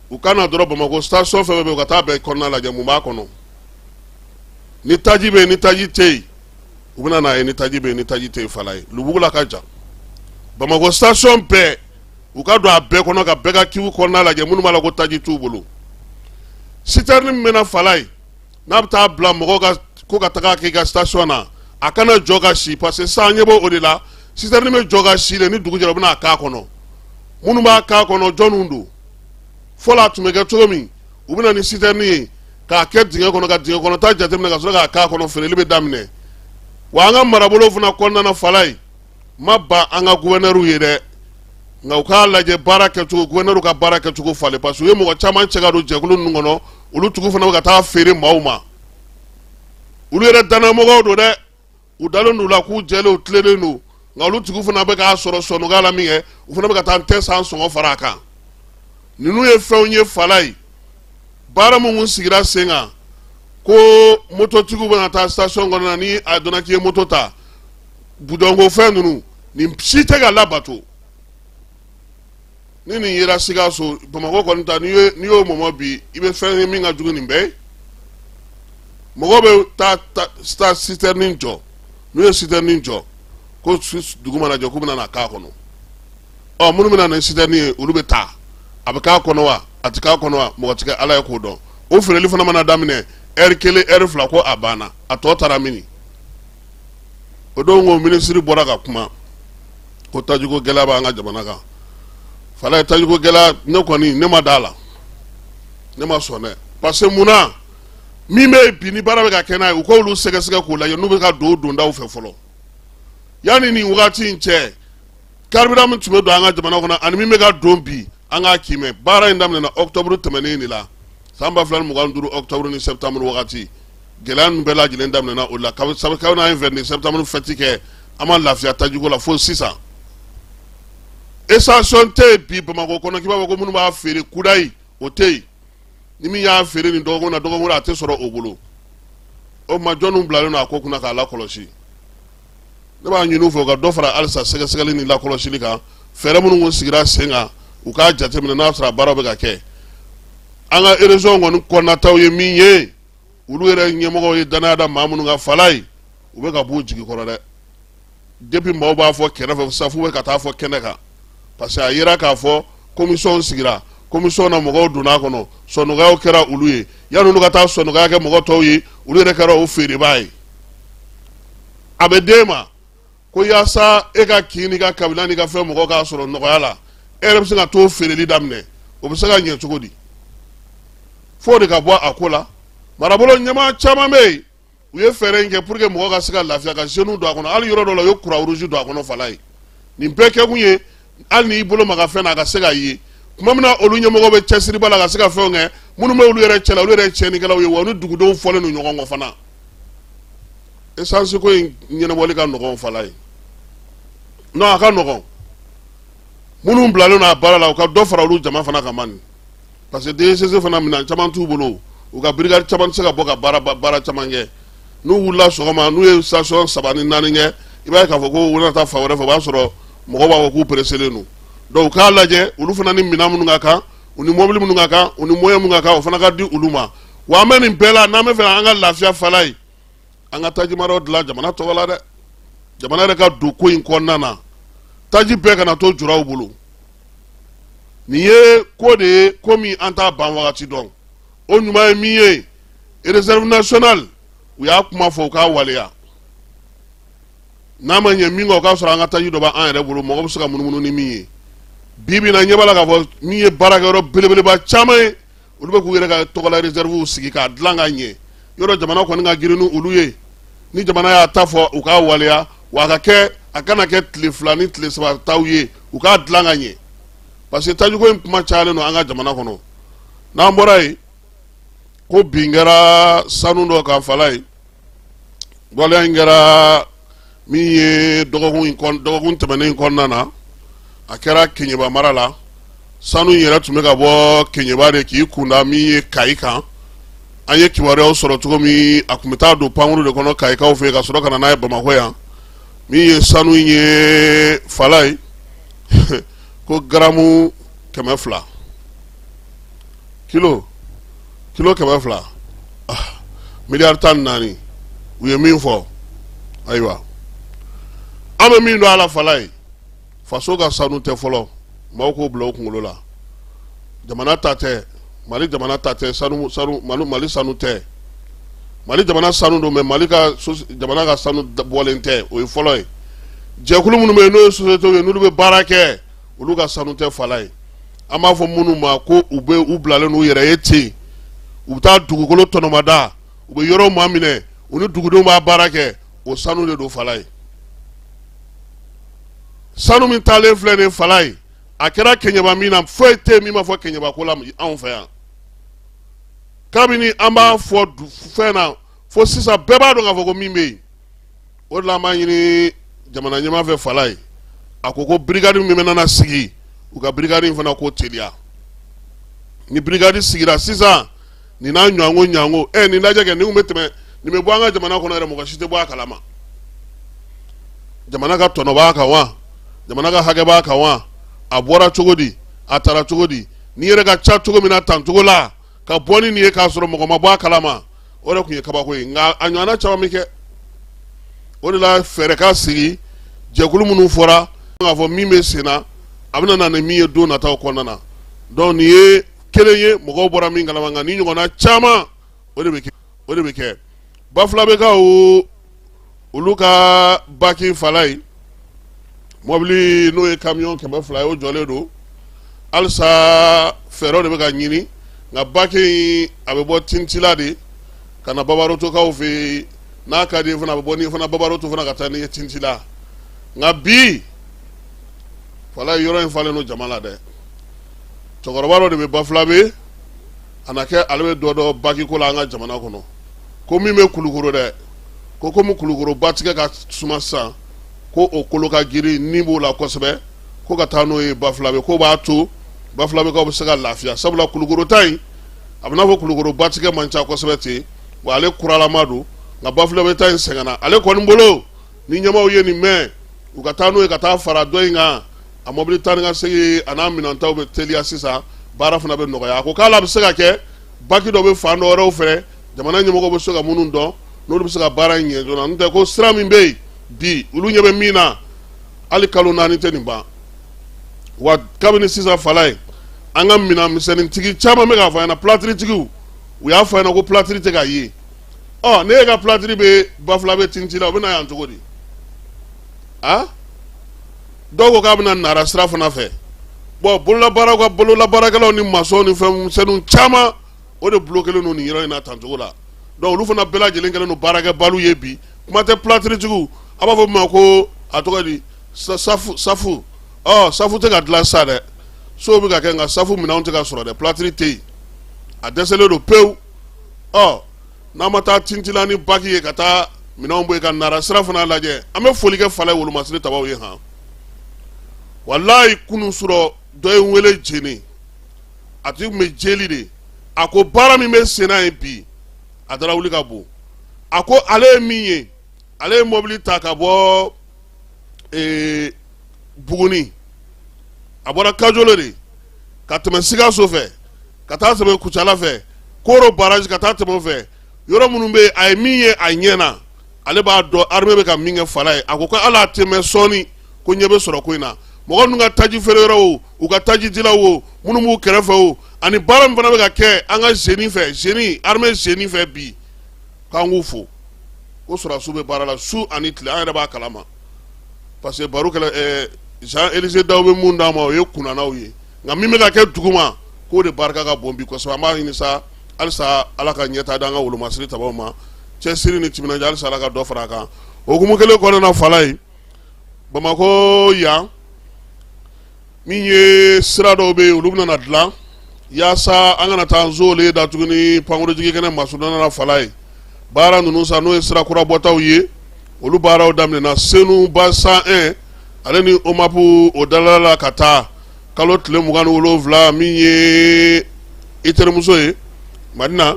u kana dɔrɔn Bamako station fɛn bɛ u ka taa bɛɛ kɔnɔna lajɛ mun b'a kɔnɔ ni taji bɛ yen ni taji tɛ yen u bɛna n'a ye ni taji bɛ yen ni taji tɛ yen fala ye lubugu la ka jan Bamako station bɛɛ u ka don a bɛɛ kɔnɔ ka bɛɛ ka kiwu kɔnɔna lajɛ minnu b'a la ko taji t'u bolo citerne min bɛna fala ye n'a bɛ taa bila mɔgɔw ka ko ka taga k'i ka station na a kana jɔ ka si parce que sisan an ɲɛ b'o o de la citerne bɛ jɔ ka si de ni dugu jɛra u bɛna a k'a kɔnɔ minnu b'a k'a kɔnɔ jɔnniw don fɔlɔ a tun bɛ kɛ cogo min u bɛna ni citerne ye k'a kɛ dingɛ kɔnɔ ka dingɛ kɔnɔ ta jateminɛ ka sɔrɔ k'a k'a kɔnɔ feereli bɛ daminɛ wa an ka marabolo fana kɔnɔna na fala ye ma ban an ka gouverneur ye dɛ nka u k'a lajɛ baara kɛcogo gouverneur ka baara kɛcogo falen parce que u ye mɔgɔ caman cɛ ka don jɛkulu ninnu kɔnɔ olu tigiw fana bɛ ka taa feere maaw ma olu yɛrɛ danamɔgɔw don dɛ u dalen d'u la k'u jɛlen u tilenlen don nka olu tigiw fana bɛ k'a sɔrɔ sɔnɔgɔya la min kɛ u fana bɛ ka taa tɛ san sɔngɔ fara a kan ninnu ye fɛnw ye fala ye baara min kun sigira sen kan ko mototigiw bɛna taa station kɔnɔ na ni a dɔnna k'i ye moto ta budɔnko fɛn ninnu nin si tɛ ka labato ni nin yera Sikaso Bamako kɔni ta n'i y'o mɔmɔ bi i bɛ fɛn ye min ka jugu nin bɛɛ mɔgɔw bɛ taa citerne jɔ n'u ye citerne jɔ ko dugu mana jɔ k'u bɛna na k'a kɔnɔ ɔ minnu bɛna na citerne ye olu bɛ taa a bɛ k'a kɔnɔ wa a tɛ k'a kɔnɔ wa mɔgɔ tɛ kɛ Ala ye k'o dɔn o feereli fana mana daminɛ heure 1 heure 2 ko a banna a tɔ taara mini o don ko minisiri bɔra ka kuma ko tajugu gɛlɛya b'an ka jamana kan fala ye tajugu gɛlɛya ne kɔni ne ma da la ne ma sɔn dɛ parce que munna min bɛ bi ni baara bɛ ka kɛ n'a ye u k'olu sɛgɛsɛgɛ k'o lajɛ n'u bɛ ka don dondaw fɛ fɔlɔ yanni nin wagati in cɛ carburant min tun bɛ don an ka jamana kɔnɔ ani min bɛ ka don bi an k'a kimɛ baara in daminɛna octobre tɛmɛnen de la san 2025 octobre ni septembre wagati gɛlɛya ninnu bɛɛ lajɛlen daminɛna o la kabini n'an ye 22 septembre fɛti kɛ an ma lafiya tajugu la fo sisan essentiel tɛ yen bi Bamako kɔnɔ k'i b'a fɔ ko minnu b'a feere kudayi o tɛ yen ni min y'a feere nin dɔgɔkun na dɔgɔkun a tɛ sɔrɔ o bolo o ma jɔnniw bilalen don a ko kunna k'a lakɔlɔsi ne b'a ɲini u fɛ u ka dɔ fara halisa sɛgɛsɛgɛli ni lakɔlɔsili kan fɛɛrɛ minnu kun sigira sen kan u k'a jateminɛ n'a sɔrɔ a baaraw bɛ ka kɛ an ka région kɔni kɔnɔnataw ye min ye olu yɛrɛ ɲɛmɔgɔw ye danaya da maa minnu ka fala ye u bɛ ka b'u jigi kɔrɔ dɛ depuis maaw b'a fɔ kɛrɛfɛ safu bɛ ka taa fɔ kɛnɛ kan parce que a yera k'a fɔ commission sigira commission na mɔgɔw donna a kɔnɔ sɔnɔgɔyaw kɛra olu ye yanni olu ka taa sɔnɔgɔya kɛ mɔgɔ tɔw ye olu yɛrɛ kɛra o feerebaa ye a bɛ d'e ma ko yaasa e ka kin n'i ka kabila n'i ka fɛn mɔgɔw k'a sɔrɔ nɔgɔya la e yɛrɛ bɛ se ka t'o feereli daminɛ o bɛ se ka ɲɛ cogo di fo de ka bɔ a ko la marabolo ɲɛmaa caman bɛ yen u ye fɛɛrɛ in kɛ pour que mɔgɔw ka se ka lafiya ka jeunes don a kɔnɔ hali yɔrɔ dɔ la u ye croix rouge don a kɔnɔ fala ye nin bɛɛ kɛ kun ye hali n'i bolo maga fɛn na a ka se ka ye tuma min na olu ɲɛmɔgɔ bɛ cɛsiriba la ka se ka fɛnw kɛ minnu bɛ olu yɛrɛ cɛ la olu yɛrɛ ye tiɲɛnikɛlaw ye wa ni dugudenw fɔlen don ɲɔgɔn kɔ fana essence ko in ɲɛnabɔli ka nɔgɔn fala ye non a ka nɔgɔn minnu bilalen don a baara la u ka dɔ fara olu jama fana kan man parce que DSS fana minɛn caman t'u bolo u ka brigade caman tɛ se ka bɔ ka baara caman kɛ n'u wulila sɔgɔma n'u ye station 3 ni 4 kɛ i b'a ye k'a fɔ ko u na taa fa wɛrɛ fɛ o b'a sɔrɔ mɔgɔw b'a fɔ k'u pereselen don donc k'a lajɛ olu fana ni minɛn minnu ka kan u ni mobili minnu ka kan u ni moyen minnu ka kan o fana ka di olu ma wa an bɛ nin bɛɛ la n'an bɛ fɛ an ka lafiya fala ye an ka tajimarɔw dilan jamana tɔgɔ la dɛ jamana yɛrɛ ka don ko in kɔnɔna na taji bɛɛ kana to juraw bolo nin ye ko de ye ko min an t'a ban wagati dɔn o ɲuman ye min ye réserve nationale u y'a kuma fɔ u k'a waleya n'a ma ɲɛ min kɔ o k'a sɔrɔ an ka taji dɔ b'an yɛrɛ bolo mɔgɔ bɛ se ka munumunu ni min ye bi bi in na ɲɛ b'a la k'a fɔ min ye baarakɛyɔrɔ belebeleba caman ye olu bɛ k'u yɛrɛ ka tɔgɔla réserve sigi k'a dilan ka ɲɛ yɔrɔ jamana kɔni ka girin ni olu ye ni jamana y'a ta fɔ u k'a waleya wa a kana kɛ tile 2 ni tile 3 taw ye u k'a dilan ka ɲɛ parce que tajiko in kuma cayalen don an ka jamana kɔnɔ n'an bɔra yen ko bin kɛra sanu dɔ kan fala ye waleya in kɛra min ye dɔgɔkun tɛmɛnen kɔnɔna na a kɛra Keɲeba mara la sanu in yɛrɛ tun bɛ ka bɔ Keɲeba de k'i kunda min ye Kayi kan an ye kibaruyaw sɔrɔ cogo min a tun bɛ taa don pankuru de kɔnɔ Kayikaw fɛ ka sɔrɔ ka na n'a ye Bamakɔ yan min ye sanu in ye fala ye ko garamu 200 kilo 200 miliyari 14 u ye min fɔ ayiwa an bɛ min don a la fala ye faso ka sanu tɛ fɔlɔ maaw k'o bila o kunkolo la jamana ta tɛ Mali jamana ta tɛ Mali sanu tɛ Mali jamana sanu don mais Mali ka jamana ka sanu bɔlen tɛ o ye fɔlɔ ye jɛkulu minnu bɛ yen n'o ye société ye n'olu bɛ baara kɛ olu ka sanu tɛ fala ye an b'a fɔ minnu ma ko u bilalen n'u yɛrɛ ye ten u bɛ taa dugukolo tɔnɔmada u bɛ yɔrɔ maa minɛ u ni dugudenw b'a baara kɛ o sanu de don fala ye sanu min taalen filɛ nin fala ye a kɛra Keɲeba min na foyi tɛ min ma fɔ Keɲeba ko la anw fɛ yan kabini an b'a fɔ fɛn na fo sisan bɛɛ b'a dɔn k'a fɔ ko min bɛ yen o de la an b'a ɲini jamana ɲɛmaa fɛ fala ye a ko brigade min bɛna sigi u ka brigade in fana ko teliya ni brigade sigira sisan nin n'a ɲɔgɔnko nin lajɛ kɛ nin bɛ tɛmɛ nin bɛ bɔ an ka jamana kɔnɔ yɛrɛ mɔgɔ si tɛ bɔ a kalama jamana ka tɔnɔ b'a kan wa jamana ka hakɛ b'a kan wa a bɔra cogo di a taara cogo di ni yɛrɛ ka ca cogo min na tan cogo la ka bɔ ni nin ye k'a sɔrɔ mɔgɔ ma bɔ a kalama o de tun ye kabako ye nka a ɲɔgɔnna caman bɛ kɛ o de la fɛɛrɛ ka sigi jɛkulu minnu fɔra k'a fɔ min bɛ sen na a bɛna na ni min ye don nataw kɔnɔna na donc nin ye kelen ye mɔgɔw bɔra min kalama nka ni ɲɔgɔnna caman o de bɛ kɛ Bafulabekaw olu ka baki fala ye mɔbili n'o ye camion 200 ye o jɔlen don halisa fɛɛrɛw de bɛ ka ɲini nka baki in a bɛ bɔ Tintila de ka na Babarotokaw fɛ n'a ka di fana a bɛ bɔ ni fana Babaroto fana ka taa ni ye Tintila nka bi fala yɔrɔ in falen don jama la dɛ cɛkɔrɔba dɔ de bɛ Bafulabe a na kɛ ale bɛ dɔ dɔn baki ko la an ka jamana kɔnɔ ko min bɛ Kulukoro dɛ ko komi Kulukoro batigɛ ka suma sisan ko o kolo ka girin ni b'o la kosɛbɛ ko ka taa n'o ye Bafulabe ko b'a to Bafulabekaw bɛ se ka lafiya sabula Kulukoro ta in a bɛ n'a fɔ Kulukoro batigɛ man ca kosɛbɛ ten wa ale kuralama don nka Bafulabe ta in sɛgɛnna ale kɔni bolo ni ɲɛmaaw ye nin mɛn u ka taa n'o ye ka taa fara dɔ in kan a mɔbili taa ni ka segin a n'a minɛntaw bɛ teliya sisan baara fana bɛ nɔgɔya a ko k'ala bɛ se ka kɛ baki dɔ bɛ fan dɔ wɛrɛw fɛ jamana ɲɛmɔgɔw bɛ se ka minnu dɔn n'olu bɛ se ka baara in ɲɛ joona n'o tɛ ko sira min bɛ yen bi olu ɲɛ bɛ min na hali kalo 4 tɛ nin ban wa kabini sisan fala ye an ka minɛn misɛnnintigi caman bɛ k'a fɔ an ɲɛna pilatiritigiw u y'a fɔ an ɲɛna ko pilatiri tɛ ka ye ne ye ka pilatiri bɛ Bafulabe Tintila o bɛ na yan cogo di dɔw ko k'a bɛna Nara sira fana fɛ bololabaarakɛlaw ni masɔnw ni fɛnmisɛnninw caman o de bloquelen don nin yɔrɔ in na tan cogo la donc olu fana bɛɛ lajɛlen kɛlen don baarakɛbaliw ye bi kuma tɛ pilatiritigiw a b'a fɔ min ma ko a tɔgɔ di safu safu tɛ ka dilan sa dɛ sow bɛ ka kɛ nka safu minɛnw tɛ ka sɔrɔ dɛ pilatiri tɛ yen a dɛsɛlen don pewu n'an ma taa Tintila ni baki ye ka taa minɛnw bɔ yen ka Nara sira fana lajɛ an bɛ foli kɛ fala ye wolomasiri tabaw ye han walayi kunun sɔrɔ dɔ ye n wele jeni a tigi tun bɛ jeli de a ko baara min bɛ sen na yen bi a dara wuli ka bon a ko ale ye min ye ale ye mobili ta ka bɔ Buguni a bɔra Kajolo de ka tɛmɛ Sikaso fɛ ka taa tɛmɛ Kucala fɛ Koro barrage ka taa tɛmɛ o fɛ yɔrɔ minnu bɛ a ye min ye a ɲɛna ale b'a dɔn armée bɛ ka min kɛ fala ye a ko ko ala tɛmɛ sɔɔni ko ɲɛ bɛ sɔrɔ ko in na mɔgɔ ninnu ka taji feere yɔrɔ o u ka taji dilaw o minnu b'u kɛrɛfɛ o ani baara min fana bɛ ka kɛ an ka génie fɛ génie armée génie fɛ bi k'an k'u fo ko sɔrɔdasiw bɛ baara la su ani tile an yɛrɛ b'a kalama parce que baro kɛla Jean Élysée Daw bɛ mun d'an ma o ye kunnanaw ye nka min bɛ ka kɛ duguma k'o de barika ka bon bi kosɛbɛ an b'a ɲini sa halisa ala ka ɲɛtaa di an ka wolomasiri tabaw ma cɛsiri ni timinanja halisa ala ka dɔ fara a kan o hukumu kelen kɔnɔna fala ye Bamako yan min ye sira dɔw bɛ yen olu bɛna dilan yaasa an kana taa nzole da tuguni pankurujigi kɛnɛ masudana na fala ye baara ninnu sa n'o ye sira kura bɔtaw ye olu baaraw daminɛna Senu ba 101 ale ni Omapu o dalala ka taa kalo tile 27 min ye itermuso ye Madina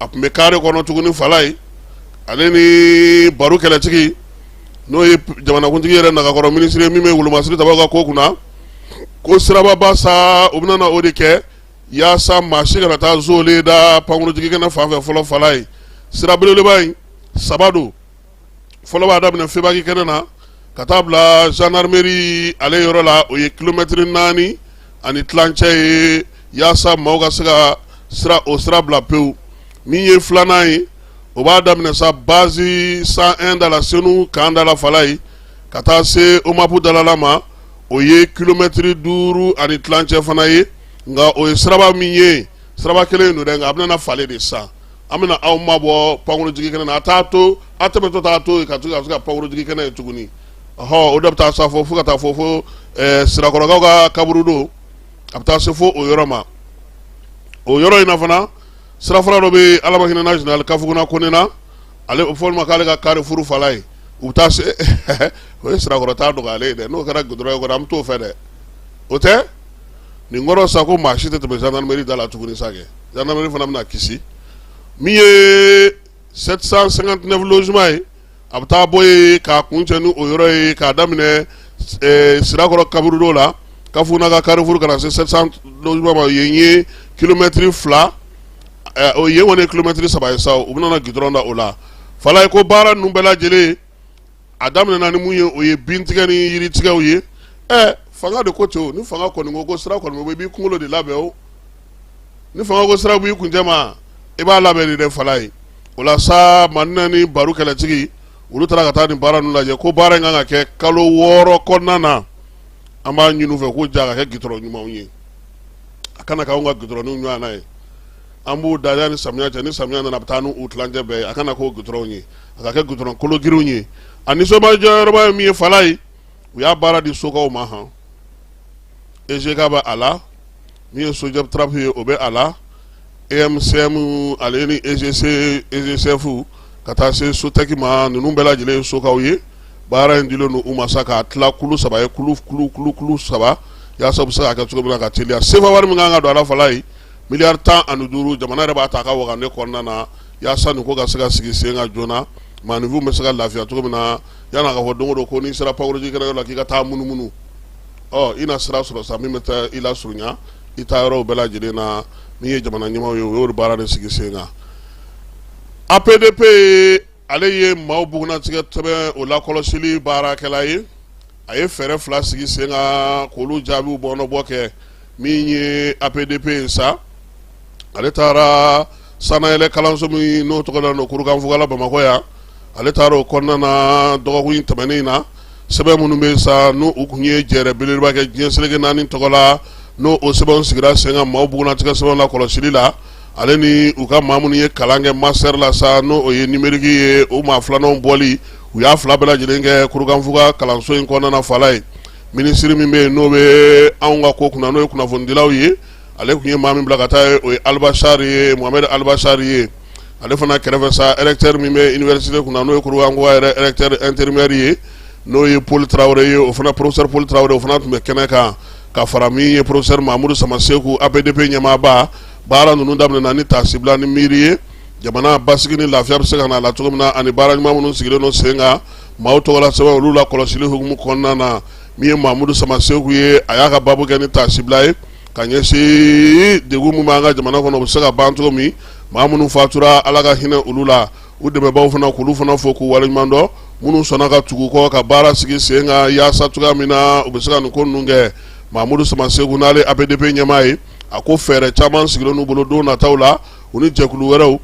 a tun bɛ kare kɔnɔ tuguni fala ye ale ni baro kɛlɛtigi n'o ye jamanakuntigi yɛrɛ nagakɔrɔ minisiri min bɛ wolomasiri tabaw ka ko kunna ko siraba ba sa u bɛna o de kɛ yaasa maa si kana taa zole da pankurujigi kɛnɛ fan fɛ fɔlɔ fala ye sira belebeleba in saba don fɔlɔ b'a daminɛ Febaki kɛnɛ na ka taa bila gendarmerie ale yɔrɔ la o ye kilomɛtiri 4 ani tilancɛ ye yaasa maaw ka se ka sira bila pewu min ye filanan ye o b'a daminɛ sa base 101 da la Senu kan da la fala ye ka taa se Omapu dalala ma o ye kilomɛtiri 5 ani tilancɛ fana ye nka o ye siraba min ye siraba kelen don dɛ nka a bɛna fale de sa an bɛna aw mabɔ pankurujigi kɛnɛ na a t'a to a tɛmɛtɔ t'a to ka to ka se ka pankurujigi kɛnɛ ye tuguni o de bɛ taa sa fo ka taa fɔ fo sirakɔrɔkaw ka kaburu don a bɛ taa se fo o yɔrɔ ma o yɔrɔ in na fana sirafara dɔ bɛ Ala ma hinɛ nationale Kafuguna Konena ale fɔli ma k'ale ka kari furu fala ye u bɛ taa se o ye sirakɔrɔta dɔgɔyalen ye dɛ n'o kɛra goudron ye kɔni an bɛ t'o fɛ dɛ o tɛ nin kɔrɔ sa ko maa si tɛ tɛmɛ gendarmerie da la tuguni sa kɛ gendarmerie fana bɛna kisi min ye 759 logement ye a bɛ taa bɔ ye k'a kuncɛ ni o yɔrɔ ye k'a daminɛ sirakɔrɔ kaburu dɔ la Kafuguna ka kari furu ka na se 700 logement ma yen ye kilomɛtiri 2 o ye kɔni ye kilomɛtiri 3 ye sa u bɛna goudron da o la fala ye ko baara ninnu bɛɛ lajɛlen a daminɛna ni mun ye o ye bintigɛ ni yiritigɛw ye fanga de ko ten o ni fanga kɔni ko sira kɔni bɛ i b'i kunkolo de labɛn o ni fanga ko sira b'i kuncɛ ma i b'a labɛn de dɛ fala ye o la sa Madina ni baro kɛlɛtigi olu taara ka taa nin baara ninnu lajɛ ko baara in kan ka kɛ kalo 6 kɔnɔna na an b'a ɲini u fɛ ko ja ka kɛ goudron ɲumanw ye a kana k'anw ka goudronniw ɲɔgɔnna ye an b'u da yani samiya cɛ ni samiya nana a bɛ taa n'u tilancɛ bɛɛ ye a kana k'o goudron ye a ka kɛ goudron kolo girinw ye a nisɔndiya ye min ye fala ye u y'a baara di sokaw ma han EGK bɛ a la min ye Sojab Trap ye o bɛ a la EMCM ale ni EGCF ka taa se Sotec ma ninnu bɛɛ lajɛlen ye sokaw ye baara in dilen don u ma sa k'a tila kulu 3 ye kulu 3 yaasa u bɛ se ka kɛ cogo min na ka teliya sefa wari min kan ka don a la fala ye miliyari 15 jamana yɛrɛ b'a ta a ka wagane kɔnɔna na yaasa nin ko ka se ka sigi sen ka joona maaninfinw bɛ se ka lafiya cogo min na yan'a ka fɔ don o don ko n'i sera pankurujigi kɛnɛ la k'i ka taa munumunu i na sira sɔrɔ sa min bɛ taa i lasurunya i taa yɔrɔw bɛɛ lajɛlen na min ye jamana ɲɛmaaw ye o y'o baara de sigi sen kan APDP ale ye maaw bugunatigɛ tɛmɛ o lakɔlɔsili baarakɛla ye a ye fɛɛrɛ 2 sigi sen kan k'olu jaabiw bɔnɔbɔ kɛ min ye APDP ye sa ale taara sanayɛlɛ kalanso min n'o tɔgɔla don Kurukanfugala Bamakɔ yan ale taara o kɔnɔna na dɔgɔkun tɛmɛnen na sɛbɛn minnu bɛ sa n'u kun ye jɛrɛ belebeleba kɛ diɲɛ seleke 4 tɔgɔ la n'o o sɛbɛnw sigira sen kan maaw bugunatigɛ sɛbɛn la kɔlɔsili la ale ni u ka maa minnu ye kalan kɛ master la sa n'o o ye numérique ye o maa filananw bɔli u y'a 2 bɛɛ lajɛlen kɛ Kurukanfuga kalanso in kɔnɔna na fala ye minisiri min bɛ yen n'o bɛ anw ka ko kunna n'o ye kunnafonidilaw ye ale kun ye maa min bila ka taa o ye Albachar ye Mohamed Albachar ye ale fana kɛrɛfɛ sa électeur min bɛ université kunna n'o ye Kurukanfuga yɛrɛ électeur intérimaire ye n'o ye Paul Traoré ye o fana professeur Paul Traoré o fana tun bɛ kɛnɛ kan ka fara min ye professeur Mahamudu Samaseku APDP ɲɛmaaba baara ninnu daminɛna ni tasibila ni miiri ye jamana basigi ni lafiya bɛ se ka na a la cogo min na ani baara ɲuman minnu sigilen don sen kan maaw tɔgɔla sɛbɛn olu la kɔlɔsili hukumu kɔnɔna na min ye Mahamudu Samaseku ye a y'a ka baabu kɛ ni taasibila ye ka ɲɛsin degun min b'an ka jamana kɔnɔ o bɛ se ka ban cogo min maa minnu fatura Ala ka hinɛ olu la u dɛmɛbaaw fana k'olu fana fo k'u waleɲuman dɔn minnu sɔnna ka tugu kɔ ka baara sigi sen kan yaasa cogoya min na u bɛ se ka nin ko ninnu kɛ Mahamudu Samaseku n'ale APDP ɲɛmaa ye a ko fɛɛrɛ caman sigilen n'u bolo don nataw la u ni jɛkulu wɛrɛw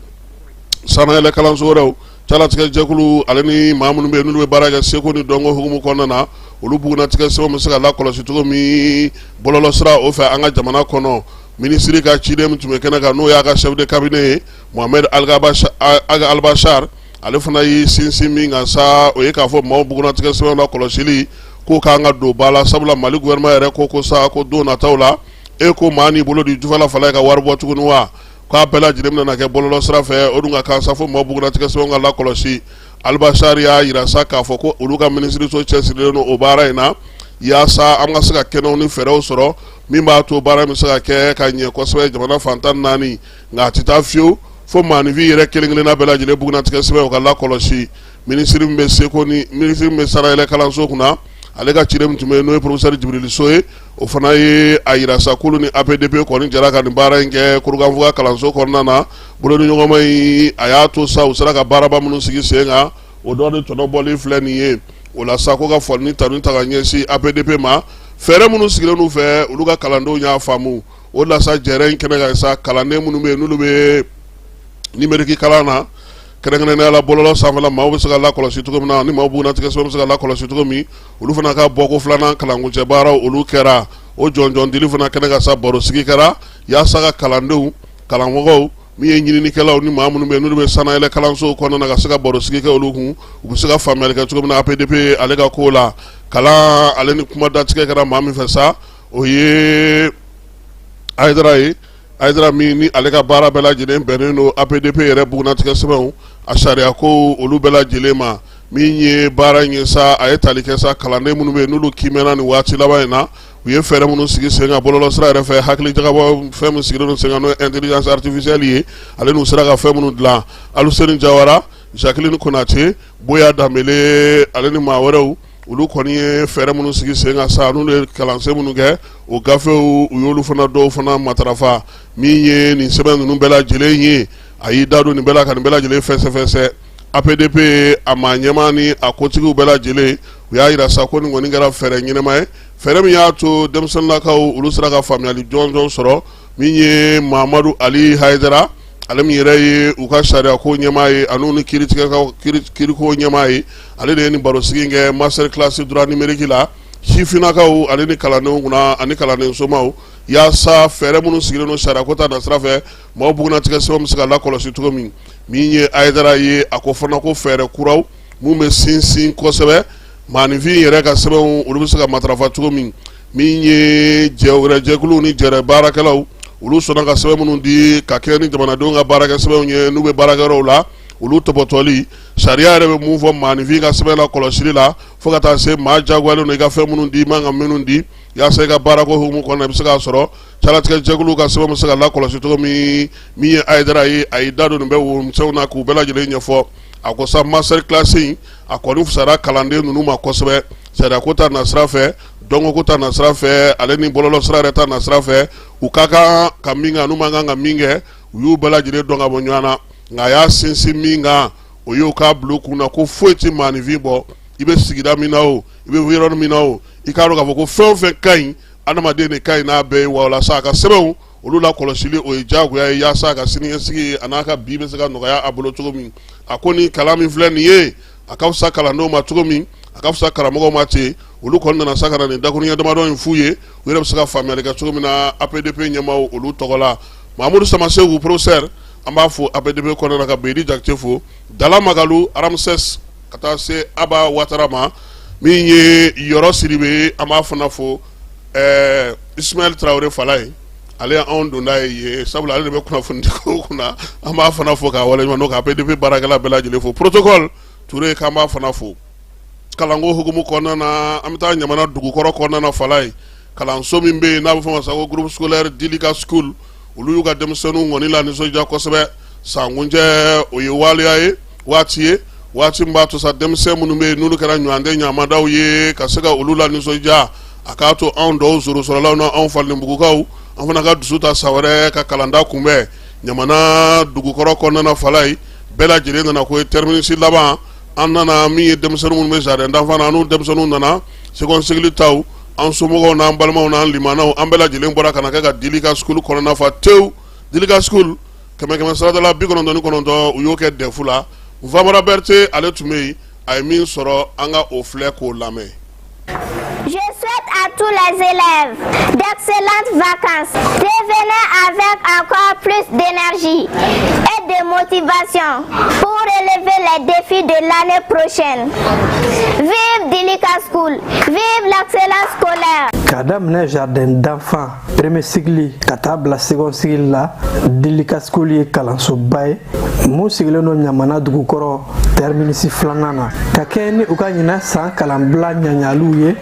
sanayɛlɛ kalanso wɛrɛw calatigɛ jɛkulu ale ni maa minnu bɛ yen n'olu bɛ baara kɛ seko ni dɔnko hukumu kɔnɔna na olu bugunatigɛ sɛbɛn bɛ se ka lakɔlɔsi cogo min bɔlɔlɔsira o fɛ an ka jamana kɔnɔ minisiri ka ciden min tun bɛ kɛnɛ kan n'o y'a ka chef de cabinet ye Mohamed Albachar ale fana y'i sinsin min kan sa o ye k'a fɔ maaw bugunatigɛ sɛbɛn lakɔlɔsili k'o k'an ka don ba la sabula Mali gouvernement yɛrɛ ko sa ko don nataw la e ko maa n'i bolo di jufala fala ye ka wari bɔ tuguni wa k'a bɛɛ lajɛlen bɛna kɛ bɔlɔlɔsira fɛ o dun ka kan sa fo maaw bugunatigɛ sɛbɛn ka lakɔlɔsi Albachar y'a yira sa k'a fɔ ko olu ka minisiriso cɛsirilen don o baara in na yaasa an ka se ka kɛnɛw ni fɛɛrɛw sɔrɔ min b'a to baara bɛ se ka kɛ ka ɲɛ kosɛbɛ jamana fantan naani nka a tɛ taa fiyewu fo maanifin yɛrɛ kelen-kelenna bɛɛ lajɛlen bugunatigɛ sɛbɛn o ka lakɔlɔsi minisiri min bɛ seko ni minisiri min bɛ sanayɛlɛ kalanso kunna ale ka ciden min tun bɛ yen n'o ye professeur Djibril So ye o fana ye a yira sa k'olu ni APDP kɔni jɛra ka nin baara in kɛ Kurukanfuga kalanso kɔnɔna na bolo ni ɲɔgɔnma in a y'a to sa u sera ka baaraba minnu sigi sen kan o dɔ de tɔnɔbɔli filɛ nin ye o la sa ko ka fɔlini tanu ta ka ɲɛsin APDP ma fɛɛrɛ minnu sigilen n'u fɛ olu ka kalandenw y'a faamu o la sa jɛrɛ in kɛnɛ kan sa kalanden minnu bɛ yen n'olu bɛ numérique kalan na kɛrɛnkɛrɛnnenya la bɔlɔlɔ sanfɛla maaw bɛ se ka lakɔlɔsi cogo min na ni maaw bugunatigɛ sɛbɛn bɛ se ka lakɔlɔsi cogo min olu fana ka bɔko filanan kalankuncɛ baaraw olu kɛra o jɔnjɔndili fana kɛnɛ kan sa baro sigi kɛra yaasa ka kalandenw kalanmɔgɔw min ye ɲininikɛlaw ni maa minnu bɛ yen n'olu bɛ sanayɛlɛ kalansow kɔnɔna na ka se ka baro sigi kɛ olu kun u bɛ se ka faamuyali kɛ cogo min na APDP ale ka ko la kalan ale ni kuma datigɛ kɛra maa min fɛ sa o ye Aidara ye Aidara min ni ale ka baara bɛɛ lajɛlen bɛnnen don APDP yɛrɛ bugunatigɛ sɛbɛnw a sariya ko olu bɛɛ lajɛlen ma min ye baara in ye sa a ye tali kɛ sa kalanden minnu bɛ yen n'olu kimɛnna nin waati laban in na u ye fɛɛrɛ minnu sigi sen kan bɔlɔlɔsira yɛrɛ fɛ hakili jagabɔ fɛn min sigilen don sen kan n'o ye intelligence artificielle ye ale n'u sera ka fɛn minnu dilan Aluseni Jawara Jacqueline Konate Boya Dambele ale ni maa wɛrɛw olu kɔni ye fɛɛrɛ minnu sigi sen kan sa n'olu ye kalansen minnu kɛ o gafew u y'olu fana dɔw fana matarafa min ye nin sɛbɛn ninnu bɛɛ lajɛlen ye a y'i da don nin bɛɛ la ka nin bɛɛ lajɛlen fɛsɛfɛsɛ APDP a maa ɲɛmaa ni a kotigiw bɛɛ lajɛlen u y'a yira sa ko nin kɔni kɛra fɛɛrɛ ɲɛnama ye fɛɛrɛ min y'a to denmisɛnninlakaw olu sera ka faamuyali jɔnjɔn sɔrɔ min ye Mahamadu Ali Haidara ale min yɛrɛ ye u ka sariya ko ɲɛmaa ye ani ni kiriko ɲɛmaa ye ale de ye nin baro sigi kɛ master class droit numérique la sifinnakaw ale ni kalandenw kunna ani kalanden somaw yaasa fɛɛrɛ minnu sigilen don sariya ko ta nasira fɛ maaw bugunatigɛ sɛbɛn bɛ se ka lakɔlɔsi cogo min ye Aidara ye a ko fana ko fɛɛrɛ kuraw mun bɛ sinsin kosɛbɛ maanifin yɛrɛ ka sɛbɛnw olu bɛ se ka matarafa cogo min ye jɛkuluw ni jɛrɛ baarakɛlaw olu sɔnna ka sɛbɛn minnu di ka kɛ ni jamanadenw ka baarakɛ sɛbɛnw ye n'u bɛ baarakɛyɔrɔw la olu tɔbɔtɔli sariya yɛrɛ bɛ mun fɔ maanifin ka sɛbɛn la kɔlɔsili la fo ka taa se maa jagoyalen don i ka fɛn minnu di i man ka minnu di yaasa i ka baarako hukumu kɔnɔ i bɛ se k'a sɔrɔ calatigɛ jɛkuluw ka sɛbɛn bɛ se ka lakɔlɔsi cogo min ye Aidara ye a y'i da don nin bɛɛ womisɛnw na k'u bɛɛ lajɛlen ɲɛfɔ a ko sa master class in a kɔni fisara kalanden ninnu ma kosɛbɛ sariya ko ta nasira fɛ dɔnko ko ta nasira fɛ ale ni bɔlɔlɔsira yɛrɛ ta nasira fɛ u ka kan ka min kɛ n'u man kan ka min kɛ u y'u bɛɛ lajɛlen dɔn ka bɔ ɲɔgɔn na nka a y'a sinsin min kan o y'o k'a bila u kun na ko foyi tɛ maanifin bɔ i bɛ sigida min na o i bɛ yɔrɔ min na o i k'a dɔn k'a fɔ ko fɛn o fɛn ka ɲi adamaden de ka ɲi n'a bɛɛ ye wa walasa a ka sɛbɛnw olu la kɔlɔsili o ye diyagoya ye yaasa a ka siniɲɛsigi a n'a ka bi bɛ se ka nɔgɔya a bolo cogo min a ko ni kalan min filɛ nin ye a ka fisa kalandenw ma cogo min a ka fisa karamɔgɔw ma ten olu kɔni nana sa ka na nin dakuruɲɛ damadɔ in f'u ye u yɛrɛ bɛ se ka faamuyali kɛ cogo min na APDP ɲɛmaaw olu tɔgɔ la Mahamudu Samaseku professeur an b'a fɔ APDP kɔnɔna na ka Bedi Jakite fo Dala Magalu Ramses ka taa se Aba Watara ma min ye Yɔrɔ Sidibe an b'a fana fo Ismail Traoré Fala ye ale y'anw donda ye sabula ale de bɛ kunnafoni di ko kunna an b'a fana fo k'a waleɲuman dɔn ka APDP baarakɛla bɛɛ lajɛlen fo protocole Touré k'an b'a fana fo kalanko hukumu kɔnɔna na an bɛ taa ɲamana dugukɔrɔ kɔnɔna na Fala ye kalanso min bɛ yen n'a bɛ fɔ ma sa ko groupe scolaire Dilika school olu y'u ka denmisɛnninw ŋɔni la nisɔndiya kosɛbɛ sankunjɛ o ye waleya ye waati ye waati min b'a to sa denmisɛn minnu bɛ yen n'olu kɛra ɲɔgɔnden ɲamadaw ye ka se ka olu la nisɔndiya a k'a to anw dɔw sorosɔrɔlaw na anw falenbugukaw an fana ka dusu ta sa wɛrɛ ka kalanda kunbɛn ɲamana dugukɔrɔ kɔnɔna fala ye bɛɛ lajɛlen nana ko ye terminisi laban an nana min ye denmisɛnnin minnu bɛ jardin d'enfant na n'u denmisɛnninw nana seconde cycle taw an somɔgɔw n'an balimaw n'an limanaw an bɛɛ lajɛlen bɔra ka na kɛ ka dili ka school kɔnɔna fa tewu dili ka school 100 saradala 99 u y'o kɛ dɛfu la Famara Berthe ale tun bɛ yen a ye min sɔrɔ an ka o filɛ k'o lamɛn. Je souhaite à tous les élèves d'excellentes vacances. Revenez avec encore plus d'énergie et de motivation pour relever les défis de l'année prochaine. Vive Dilika School, vive l'excellence scolaire. Kadam ne jardin d'enfants, premier cycle, katabla second cycle la, Dilika School ye kalanso bay, mu cycle no nyamana dugukoro terminisi flanana. Kakeni ukanyina san kalambla nyanyalu ye.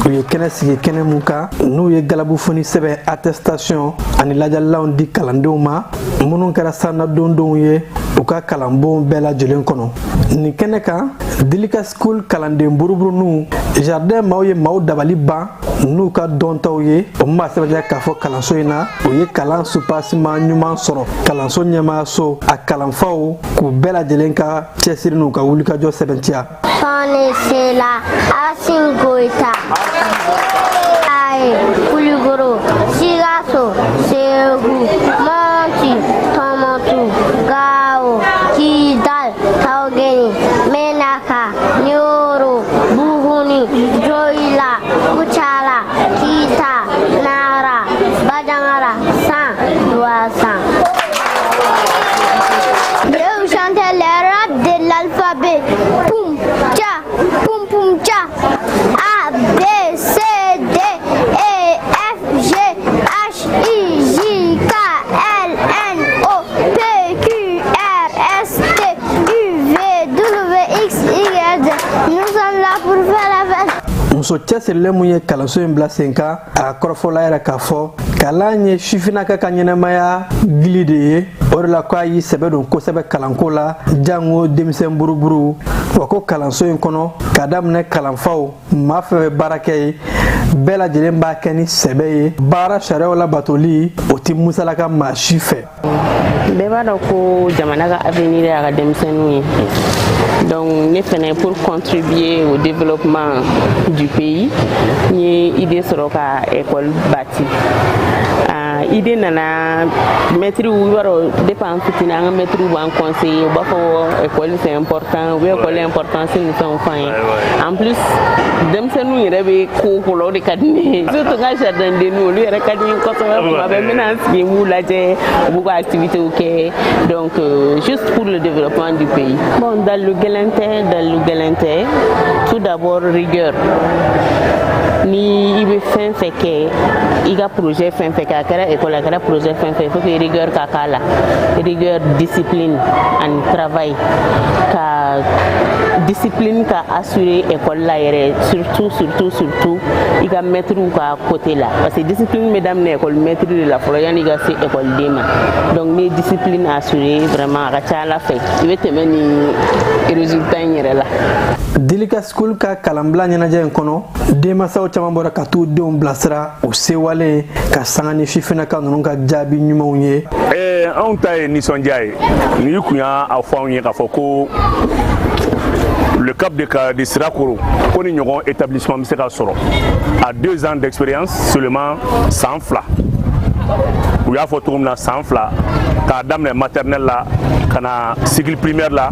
U ye kɛnɛ sigi kɛnɛ mun kan n'u ye galabu foni sɛbɛn attestation ani lajalilaw di kalandenw ma minnu kɛra sannadondenw ye u ka kalanbonw bɛɛ lajɛlen kɔnɔ nin kɛnɛ kan Dilika School kalanden buruburunu jardin maaw ye maaw dabali ban n'u ka dɔntaw ye o ma sɛbɛntiya k'a fɔ kalanso in na u ye kalan supasima ɲuman sɔrɔ kalanso ɲɛmaayaso a kalanfaw k'u bɛɛ lajɛlen ka cɛsiri n'u ka wulikajɔ sɛbɛntiya. Sela Asim Goita Ae Kuligoro Sigaso Segu Monti Tomotu Gao Kidal Taugeni Menaka Nyoro Buhuni Joila Kuchala Kita Nara Badangara San Duasan. Je vous chante les rap de l'alphabet. Poum, tcha, poum, poum, tcha. A, B, C, D, E, F, G, H, I, J, K, L, N, O, P, Q, R, S, T, U, V, W, X, Y, Z. Nous sommes là pour faire la fête. Muso cɛsirilen mun ye kalanso in bila sen kan a kɔrɔfɔla yɛrɛ k'a fɔ kalan ye sifinnaka ka ɲɛnɛmaya gili de ye o de la ko a y'i sɛbɛ don kosɛbɛ kalanko la jango denmisɛn buruburu wa ko kalanso in kɔnɔ ka daminɛ kalanfaw maa fɛn fɛn baara kɛ ye bɛɛ lajɛlen b'a kɛ ni sɛbɛ ye baara sariyaw labatoli o ti musalaka maa si fɛ. Bɛɛ b'a dɔn ko jamana ka avenir y'a ka denmisɛnninw ye donc ne fɛnɛ pour contribuer au développement du pays n ye idée sɔrɔ ka école bâti idée nana maîtriw i b'a dɔn depuis an fitinin an ka maîtriw b'an conseiller u b'a fɔ école c'est important u bɛ école importance ni fɛnw f'an ye en plus denmisɛnninw yɛrɛ bɛ ko la o de ka di ne ye surtout n ka jardin denninw olu yɛrɛ ka di n ye kosɛbɛ kuma bɛɛ n bɛna n sigi n b'u lajɛ u b'u ka activités kɛ donc juste pour le développement du pays. Bon, dans le gɛlɛn tɛ tout d'abord rigueur ni i bɛ fɛn fɛn kɛ i ka projet fɛn fɛn kɛ a kɛra école a kɛra projet fɛn fɛn il faut que rigueur ka k'a la rigueur discipline ani travail ka discipline ka assurer école la yɛrɛ surtout i ka maîtriw ka côté la parce que discipline bɛ daminɛ école maître de la fɔlɔ yanni i ka se école den ma donc ni discipline assurer vraiment a ka ca ala fɛ i bɛ tɛmɛ ni résultat in yɛrɛ la. Dilika School ka kalanbila ɲɛnajɛ in kɔnɔ denmansaw caman bɔra ka t'u denw bilasira o sewale ka sanga ni sifinnaka ninnu ka jaabi ɲumanw ye. Anw ta ye nisɔndiya ye ni kun y'a fɔ anw ye k'a fɔ ko le cap de Sirakoro ko ni ɲɔgɔn établissement bɛ se ka sɔrɔ à 2 ans d'expérience seulement san 2 u y'a fɔ cogo min na san 2 k'a daminɛ maternelle la ka na cycle primaire la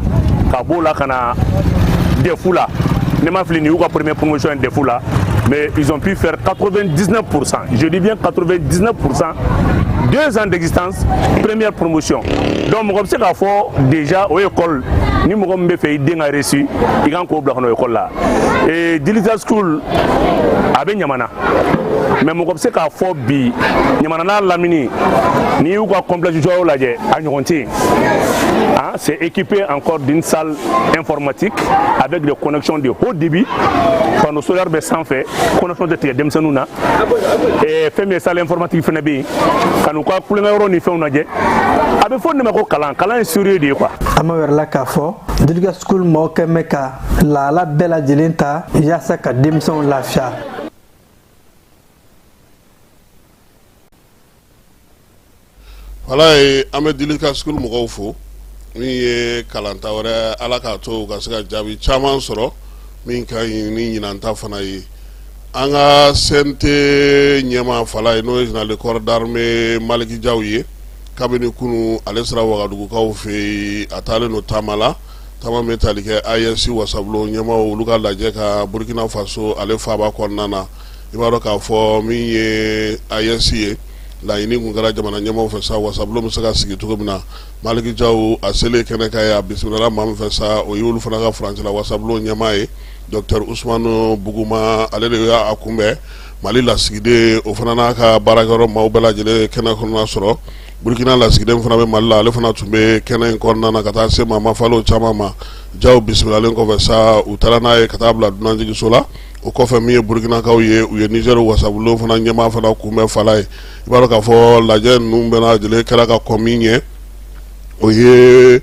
ka b'o la ka na DEF la ne ma fili ni y'u ka première promotion DEF la mais ils ont pu faire 99%, je dis bien 99%, 2 ans d'existence, première promotion. Donc mɔgɔ bɛ se k'a fɔ déjà o école ni mɔgɔ min bɛ fɛ i den ka reçu i kan k'o bila ka na o école la et Dilika School a bɛ Ɲamana mais mɔgɔ bɛ se k'a fɔ bi Ɲamana n'a lamini n'i y'u ka complexe jɔyɔrɔ lajɛ a ɲɔgɔn tɛ yen c'est équipé encore d'une salle informatique avec des connexions de haut débit panneau solaire bɛ sanfɛ connexion tɛ tigɛ denmisɛnninw na et fɛn min ye salle informatique fɛnɛ bɛ yen ka n'u ka kulonkɛyɔrɔ ni fɛnw lajɛ a bɛ fɔ nin de ma ko kalan ye sérieux de ye quoi. An ma wɛrɛ la k'a fɔ kɔrɔ delika school mɔgɔ kɛ mɛ ka laala bɛɛ lajɛlen ta yaasa ka denmisɛnw lafiya. Wala ye an bɛ delika school mɔgɔw fo min ye kalanta wɛrɛ ala k'a to ka se ka jaabi caman sɔrɔ min ka ɲi ni ɲinanta fana ye. An ka CNT ɲɛma fala ye n'o ye général de corps d'armée Maliki Jaw ye kabini kunu ale sera Wagadugukaw fɛ a taalen no taama la taama min tali kɛ AES wasabulon ɲɛmaw olu ka lajɛ ka Burkina Faso ale faaba kɔnɔna na i b'a dɔn k'a fɔ min ye AES ye laɲini kun kɛra jamana ɲɛmaw fɛ sa wasabulon bɛ se ka sigi cogo min na Maliki Jaw a selen kɛnɛ ka ye a bisimilala maa min fɛ sa o ye olu fana ka furancɛ la wasabulon ɲɛma ye Dr Ousmane Buguma ale de y'a kunbɛn Mali lasigiden o fana n'a ka baarakɛyɔrɔ maaw bɛɛ lajɛlen kɛnɛ kɔnɔna sɔrɔ Burkina lasigiden fana bɛ Mali la ale fana tun bɛ kɛnɛ in kɔnɔna na ka taa se maa mafalo caman ma Jaw bisimilalen kɔfɛ sa u taara n'a ye ka taa bila dunanjigiso la o kɔfɛ min ye Burkinakaw ye u ye Niger wasabulon fana ɲɛmaa fana kunbɛn fala ye i b'a dɔn k'a fɔ lajɛ ninnu bɛɛ lajɛlen kɛra ka kɔn min ɲɛ o ye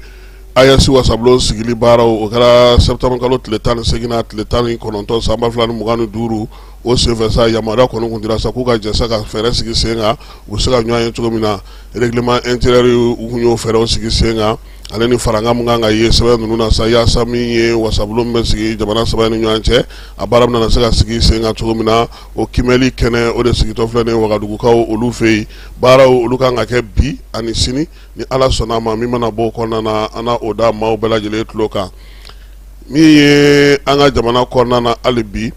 AES wasabulon sigili baaraw o kɛra septembre kalo tile 18 na tile 19 san 2025 o senfɛ sa yamaruya kɔni kun dira sa k'u ka jɛ sa ka fɛɛrɛ sigi sen kan u se ka ɲɔgɔn ye cogo min na règlement intérieur u kun y'o fɛɛrɛw sigi sen kan ale ni faranga mun kan ka ye sɛbɛn ninnu na sa yaasa min ye wasabulon bɛ sigi jamana saba ni ɲɔgɔn cɛ a baara bɛna se ka sigi sen kan cogo min na o kimɛli kɛnɛ o de sigitɔ filɛ ni Wagadugukaw olu fɛ yen baaraw olu kan ka kɛ bi ani sini ni ala sɔnna ma min mana bɔ o kɔnɔna na an na o da maaw bɛɛ lajɛlen tulo kan min ye an ka jamana kɔnɔna na hali bi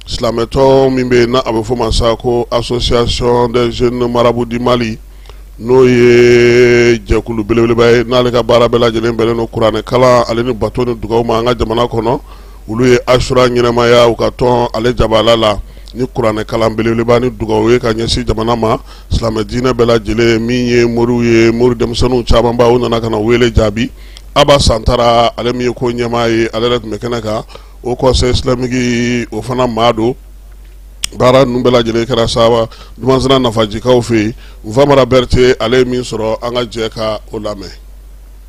silamɛtɔ min bɛ yen na a bɛ fɔ ma sa ko association des jeunes marabouts du Mali n'o ye jɛkulu belebeleba ye n'ale ka baara bɛɛ lajɛlen bɛnnen don kuranɛ kalan ale ni bato ni dugawu ma an ka jamana kɔnɔ olu ye asura ɲɛnamaya u ka tɔn ale jabala la ni kuranɛ kalan belebeleba ni dugawu ye ka ɲɛsin jamana ma silamɛ diinɛ bɛɛ lajɛlen min ye moriw ye mori denmisɛnninw camanba u nana ka na wele jaabi Aba Santara ale min ye ko ɲɛmaa ye ale yɛrɛ tun bɛ kɛnɛ kan o conseil islamique o fana maa don baara ninnu bɛɛ lajɛlen kɛra saba dumansana nafajikaw fɛ yen Famara Berete ale ye min sɔrɔ an ka jɛ ka o lamɛn.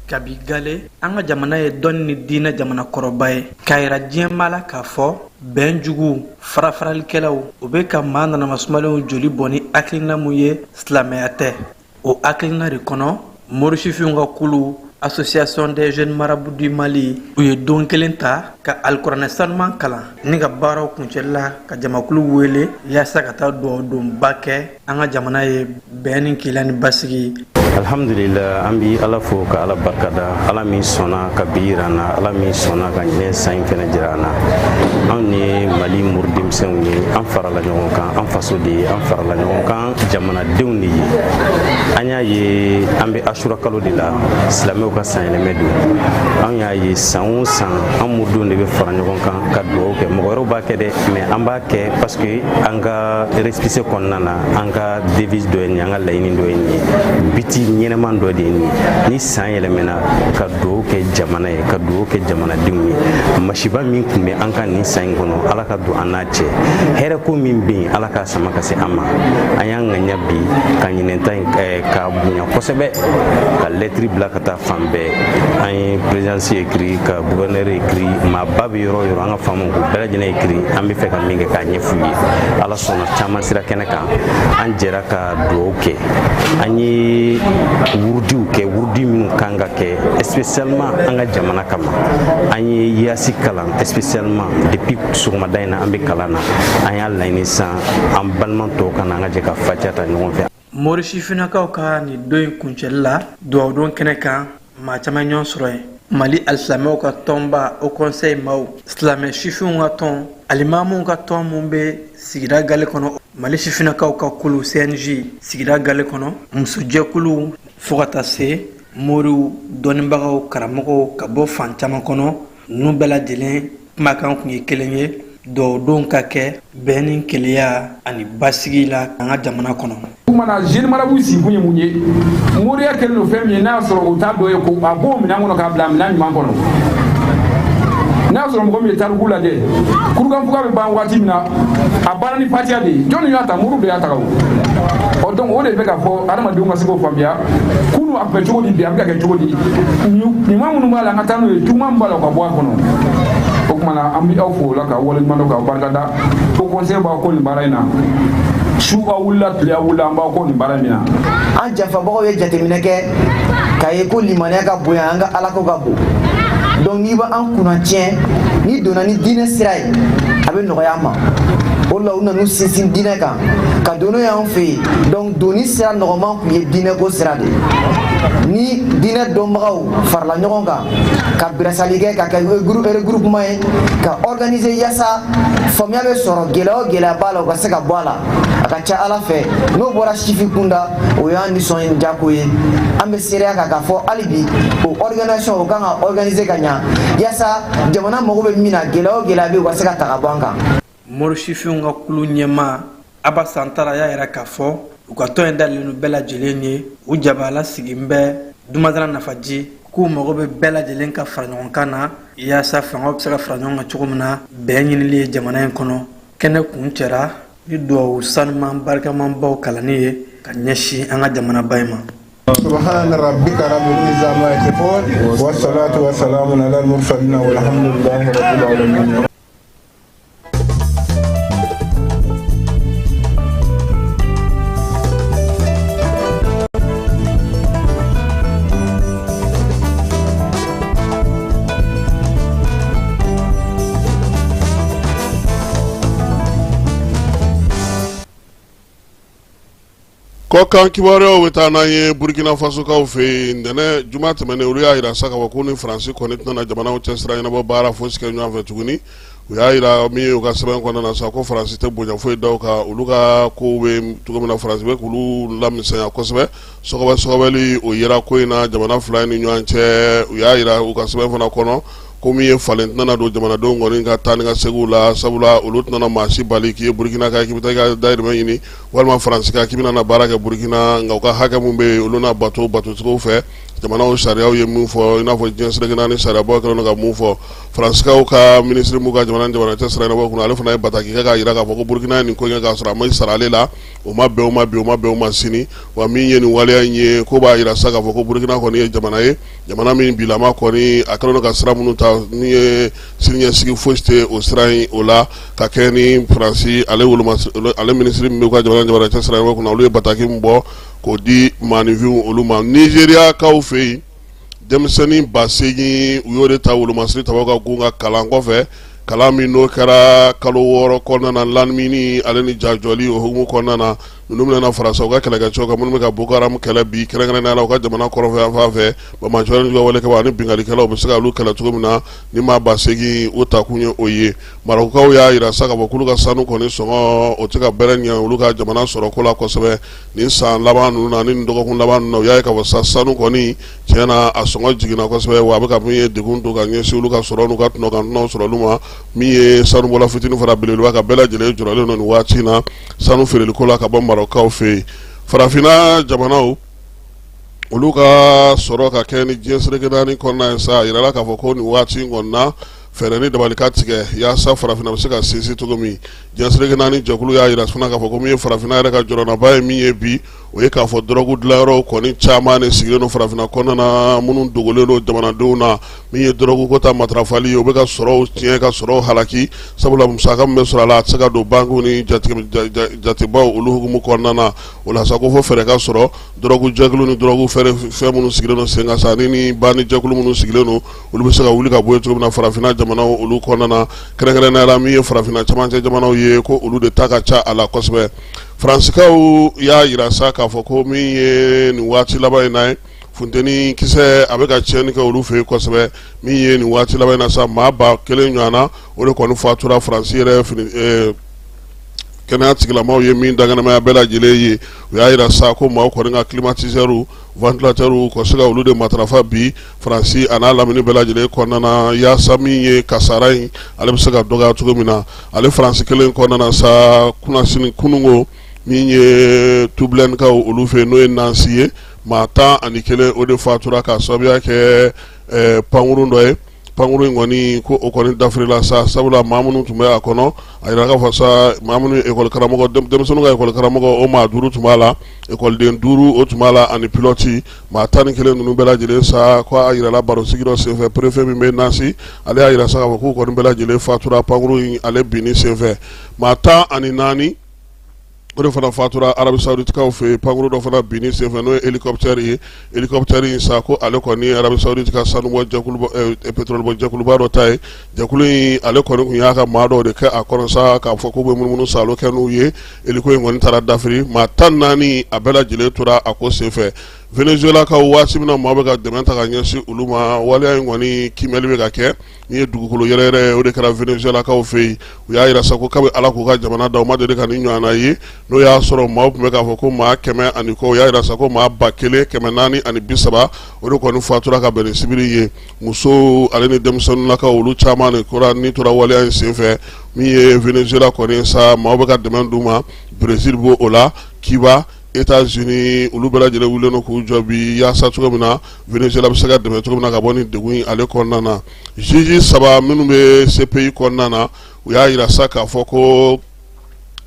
Kabi gale an ka jamana ye dɔnni ni diinɛ jamana kɔrɔba ye k'a yira diɲɛmaa la k'a fɔ bɛn jugu farafaralikɛlaw u bɛ ka maa nanamasumalenw joli bɔ ni hakilina mun ye silamɛya tɛ o hakilina de kɔnɔ morisifinw ka kulu Association des jeunes marabouts du Mali u ye don kelen ta ka alikuranɛ sanuman kalan ni ka baaraw kuncɛla ka jamakulu wele yaasa ka taa dɔndonba kɛ an ka jamana ye bɛn ni kɛlɛ ni basigi. Alhamdulillah an bi ala fo ka ala barikada ala min sɔnna ka bi yira an na ala min sɔnna ka ɲinɛ san in fɛnɛ jira an na anw ni Mali muru denmisɛnw ye an farala ɲɔgɔn kan an faso de ye an farala ɲɔgɔn kan jamanadenw de ye an y'a ye an bɛ asura kalo de la silamɛw ka san yɛlɛmɛ don an y'a ye san o san an muridenw de bɛ fara ɲɔgɔn kan ka dugawu kɛ mɔgɔ wɛrɛw b'a kɛ dɛ mais an b'a kɛ parce que an ka récépissé kɔnɔna na an ka devise dɔ ye nin an ka laɲini dɔ ye nin ye biti ɲɛnɛman dɔ de ye nin ni san yɛlɛmɛna ka dugawu kɛ jamana ye ka dugawu kɛ jamanadenw ye masiba min tun bɛ an ka nin san in kɔnɔ ala ka don an n'a cɛ hɛrɛ ko min bɛ yen ala k'a sama ka se an ma an y'an ŋaɲa bi ka ɲinɛnta in ka bonya kosɛbɛ ka lɛtiri bila ka taa fan bɛɛ an ye présidence écrit ka gouverneur écrit maaba bɛ yɔrɔ o yɔrɔ an ka faamu k'u bɛɛ lajɛlen écrit an bɛ fɛ ka min kɛ k'a ɲɛf'u ye ala sɔnna caman sira kɛnɛ kan an jɛra ka dugawu kɛ an ye wurudiw kɛ wurudi minnu kan ka kɛ spécialement an ka jamana kama an ye yaasi kalan spécialement depuis sɔgɔmada in na an bɛ kalan na an y'a laɲini san an balima tɔw kana an ka jɛ ka faca ta ɲɔgɔn fɛ. Mori sifinnakaw ka nin don in kuncɛli la duwawudon kɛnɛ kan maa caman ɲɔgɔn sɔrɔ yen Mali alisilamɛw ka tɔnba o conseil maaw silamɛ sifinw ka tɔn alimamuw ka tɔn mun bɛ sigida gale kɔnɔ Mali sifinnakaw ka kulu CNJ sigida gale kɔnɔ musojɛkulu fo ka taa se moriw dɔnnibagaw karamɔgɔw ka bɔ fan caman kɔnɔ ninnu bɛɛ lajɛlen kumakan kun ye kelen ye dɔwdon ka kɛ bɛn ni keleya ani basigi la an ka jamana kɔnɔ. Kumana jeune marabu si kun ye mun ye moriya kɛlen don fɛn min ye n'a sɔrɔ o t'a dɔ ye ko a b'o minɛn kɔnɔ k'a bila minɛn ɲuman kɔnɔ n'a sɔrɔ mɔgɔ min ye tariku lajɛ kurukanfuga bɛ ban waati min na a banna ni fatiya de ye jɔnni y'a ta muru de y'a ta o donc o de bɛ ka fɔ adamadenw ka se k'o faamuya kunu ape cogo di bi am ka ke cogo di ni ma munu bala ngata no tuma mbala ka bo kono o kuma na ambi aw fo la ka wala mando ka barkada ko conseil ba ko ni barayna suba wulla tliya wulla mba ko ni baramina an jafa bago ye jateminɛ kɛ ka ye ko limaniya ka bonya an ka ala ko ka bon donc n'i ba an kunna tiɲɛ ni donna ni diinɛ sira ye a bɛ nɔgɔya an ma o la u nanu sinsin diinɛ kan ka don n'o y'an fɛ yen donc doni sira nɔgɔman tun ye diinɛ ko sira de ni diinɛ dɔnbagaw farala ɲɔgɔn kan ka birasali kɛ ka kɛ regroupement ye ka organiser yaasa faamuya bɛ sɔrɔ gɛlɛya o gɛlɛya b'a la u ka se ka bɔ a la a ka ca ala fɛ n'o bɔra sifin kunda o y'an nisɔndiya ko ye an bɛ seereya kan k'a fɔ hali bi o organisation o kan ka organiser ka ɲa yaasa jamana mago bɛ min na gɛlɛya o gɛlɛya bɛ yen u ka se ka ta ka bɔ an kan. mori sifinw ka kulu ɲɛma aba santara y'a yɛrɛ k'a fɔ u ka tɔn in dalen bɛɛ lajɛlen ye u jabala sigin bɛ dumadara nafaji k'u mago bɛ bɛɛ lajɛlen ka fara ɲɔgɔn kan na yaasa fangaw bɛ se ka fara ɲɔgɔn kan cogo min na bɛn ɲinili ye jamana in kɔnɔ kɛnɛ kun cɛra ni duwawu sanuman barikamanbaw kalanni ye ka ɲɛsin an ka jamanaba in ma. سبحان ربك رب العزة عما يصفون والصلاة والسلام على المرسلين والحمد لله رب العالمين. Kokan kibaruyaw bɛ taa n'an ye Burkina Faso kaw fɛ yen ntɛnɛn juma tɛmɛnen olu y'a jira sa k'a fɔ ko ni Faransi kɔni tɛna jamanaw cɛsira ɲɛnabɔ baara fosi kɛ ɲɔgɔn fɛ tuguni u y'a jira min ye u ka sɛbɛn kɔnɔna na sa ko Faransi tɛ bonya foyi da u kan olu ka kow bɛ cogo min na Faransi bɛ k'olu lamisɛnya kosɛbɛ sɔgɔbɛli o yera ko in na jamana fila ni ɲɔgɔn cɛ u y'a jira u ka sɛbɛn fana kɔnɔ ko min ye falen tɛna don jamanadenw kɔni ka taa ni ka segiw la sabula olu tɛna maa si bali k'i ye Burkina ka k'i bɛ taa i ka dayirimɛ ɲini walima Faransi ka k'i bɛna na baara kɛ Burkina nka u ka hakɛ mun bɛ yen olu n'a batocogo fɛ jamanaw sariyaw ye mun fɔ i n'a fɔ diɲɛ seleke naani sariyabɔ kɛlen don ka mun fɔ Faransikaw ka minisiri m'u ka jamana cɛ sira ɲɛnabɔ kunna ale fana ye bataki kɛ k'a jira k'a fɔ ko Burkina ye nin ko in kɛ k'a sɔrɔ a ma sara ale la o ma bɛn o ma bi o ma bɛn o ma sini wa min ye nin waleya in ye ko b'a jira sa k'a fɔ ko Burkina kɔni ye jamana ye jamana min bilama kɔni a kɛlen don ka sira minnu ta ni ye siniɲɛsigi fosi tɛ o sira in o la ka kɛ ni Faransi ale minisiri min b'u ka jamana cɛ sira ɲɛnabɔ kunna olu ye bataki min bɔ k'o di maanifinw olu ma Nigeriya kaw fɛ yen denmisɛnnin 8,000 u y'o de ta wolomasiri tabaw ka gun ka kalan kɔfɛ kalan min n'o kɛra kalo 6 kɔnɔna na lanmini ale ni jajɔli o hukumu kɔnɔna na ninnu bɛna fara sa u ka kɛlɛkɛcɛw kan minnu bɛ ka Boko Haram kɛlɛ bi kɛrɛnkɛrɛnnenya la u ka jamana kɔrɔfɛ yan fan fɛ Bamanankan ni wale kɛbagaw ani bingalikɛlaw u bɛ se ka olu kɛlɛ cogo min na ni maa 8,000 o takun ye o ye Marokaw y'a jira sa ka fɔ k'olu ka sanu kɔni sɔngɔ o tɛ ka bɛrɛ ɲɛ olu ka jamana sɔrɔ ko la kosɛbɛ nin san laban ninnu na ni nin dɔgɔkun laban ninnu na u y'a ye ka fɔ sa sanu kɔni tiɲɛ na a sɔngɔ jiginna kosɛbɛ wa a bɛ ka min ye degun don ka ɲɛsin olu ka sɔrɔ n'u ka tunɔ sɔrɔ olu ma min ye sanubɔla fitinin fara belebeleba ka bɛɛ lajɛlen jɔrɔlen don nin waati in na sanu feereliko la ka bɔ Marokaw fɛ yen farafinna jamanaw olu ka sɔrɔ ka kɛ ni diɲɛ seleke naani kɔnɔna ye sa a yirala k'a fɔ ko nin waati in kɔni na fɛɛrɛ ni dabalika tigɛ yaasa farafinna bɛ se ka sinsin cogo min diɲɛ seleke naani jɛkulu y'a jira fana k'a fɔ ko min ye farafinna yɛrɛ ka jɔrɔnaba ye min ye bi o ye k'a fɔ dɔrɔgu dilanyɔrɔw kɔni caman de sigilen don farafinna kɔnɔna na minnu dogolen don jamanadenw na min ye dɔrɔgu ko ta matarafali ye o bɛ ka sɔrɔw tiɲɛ ka sɔrɔw halaki sabula musaka min bɛ sɔrɔ a la a tɛ se ka don bankiw ni jatebaw olu hukumu kɔnɔna na o la sa ko fo fɛɛrɛ ka sɔrɔ dɔrɔgu jɛkulu ni dɔrɔgu fɛn minnu sigilen don sen kan sa ni banni jɛkulu minnu sigilen don olu bɛ se ka wuli ka bɔ yen cogo min na farafinna jamanaw olu kɔnɔna na kɛrɛnkɛrɛnnenya la min ye farafinna cɛmancɛ jamanaw ye ko olu de ta ka ca a la kosɛbɛ Faransikaw y'a jira sa k'a fɔ ko min ye nin waati laban in na ye funteni kisɛ a bɛ ka tiɲɛni kɛ olu fɛ yen kosɛbɛ min ye nin waati laban in na sa maa 1,000 ɲɔgɔnna o de kɔni fatura Faransi yɛrɛ kɛnɛya tigilamaw ye min danganamaya bɛɛ lajɛlen ye u y'a jira sa ko maaw kɔni ka climatiseurs ventilateurs ka se ka olu de matarafa bi Faransi a n'a lamini bɛɛ lajɛlen kɔnɔna na yaasa min ye kasara in ale bɛ se ka dɔgɔya cogo min na ale Faransi kelen kɔnɔna na sa kununko min ye tubilɛnkaw olu fɛ n'o ye Nansi ye maa 11 o de fatura ka sababuya kɛ pankurun dɔ ye pankuru in kɔni ko o kɔni dafirila sa sabula maa minnu tun bɛ a kɔnɔ a yira k'a fɔ sa maa minnu ekɔli karamɔgɔ denmisɛnninw ka ekɔli karamɔgɔ o maa 5 tun b'a la ekɔliden 5 o tun b'a la ani pilɔti maa 11 ninnu bɛɛ lajɛlen sa ko a yirala barosigi dɔ senfɛ prefe min bɛ Nasi ale y'a yira sa k'a fɔ k'u kɔni bɛɛ lajɛlen fatura pankuru in ale binni senfɛ maa 14 o de fana fatura Arabi Saouditikaw fɛ pankuru dɔ fana binni senfɛ n'o ye hélicoptère ye hélicoptère in sa ko ale kɔni Arabi Saoudite ka sanubɔ jɛkulu pétrole bɔ jɛkuluba dɔ ta ye jɛkulu in ale kɔni kun y'a ka maa dɔw de kɛ a kɔnɔ sa k'a fɔ k'u bɛ munumunu salo kɛ n'u ye hélico in kɔni taara dafiri maa 14 a bɛɛ lajɛlen tora a ko senfɛ Venezuela ka waati min na maa bɛ ka dɛmɛ ta ka ɲɛsin olu ma waleya in kɔni kimɛli bɛ ka kɛ ni ye dugukolo yɛrɛ o de kɛra Venezuela kaw fɛ yen u y'a yira sa ko kabi Ala k'u ka jamana da u ma deli ka ni ɲɔgɔnna ye n'o y'a sɔrɔ maaw tun bɛ k'a fɔ ko maa 100 ani kɔ u y'a yira sa ko maa 1430 o de kɔni fatura ka bɛn ni sibiri ye muso ale ni denmisɛnninlakaw olu caman de kora ni tora waleya in senfɛ min ye Venezuela kɔni sa maaw bɛ ka dɛmɛ d'u ma Brésil b'o o la Cuba États-Unis olu bɛɛ lajɛlen wulilen don k'u jɔ bi yaasa cogo min na Venezuela bɛ se ka dɛmɛ cogo min na ka bɔ ni degun in ale kɔnɔna na juge 3 minnu bɛ CPI kɔnɔna na u y'a yira sa k'a fɔ ko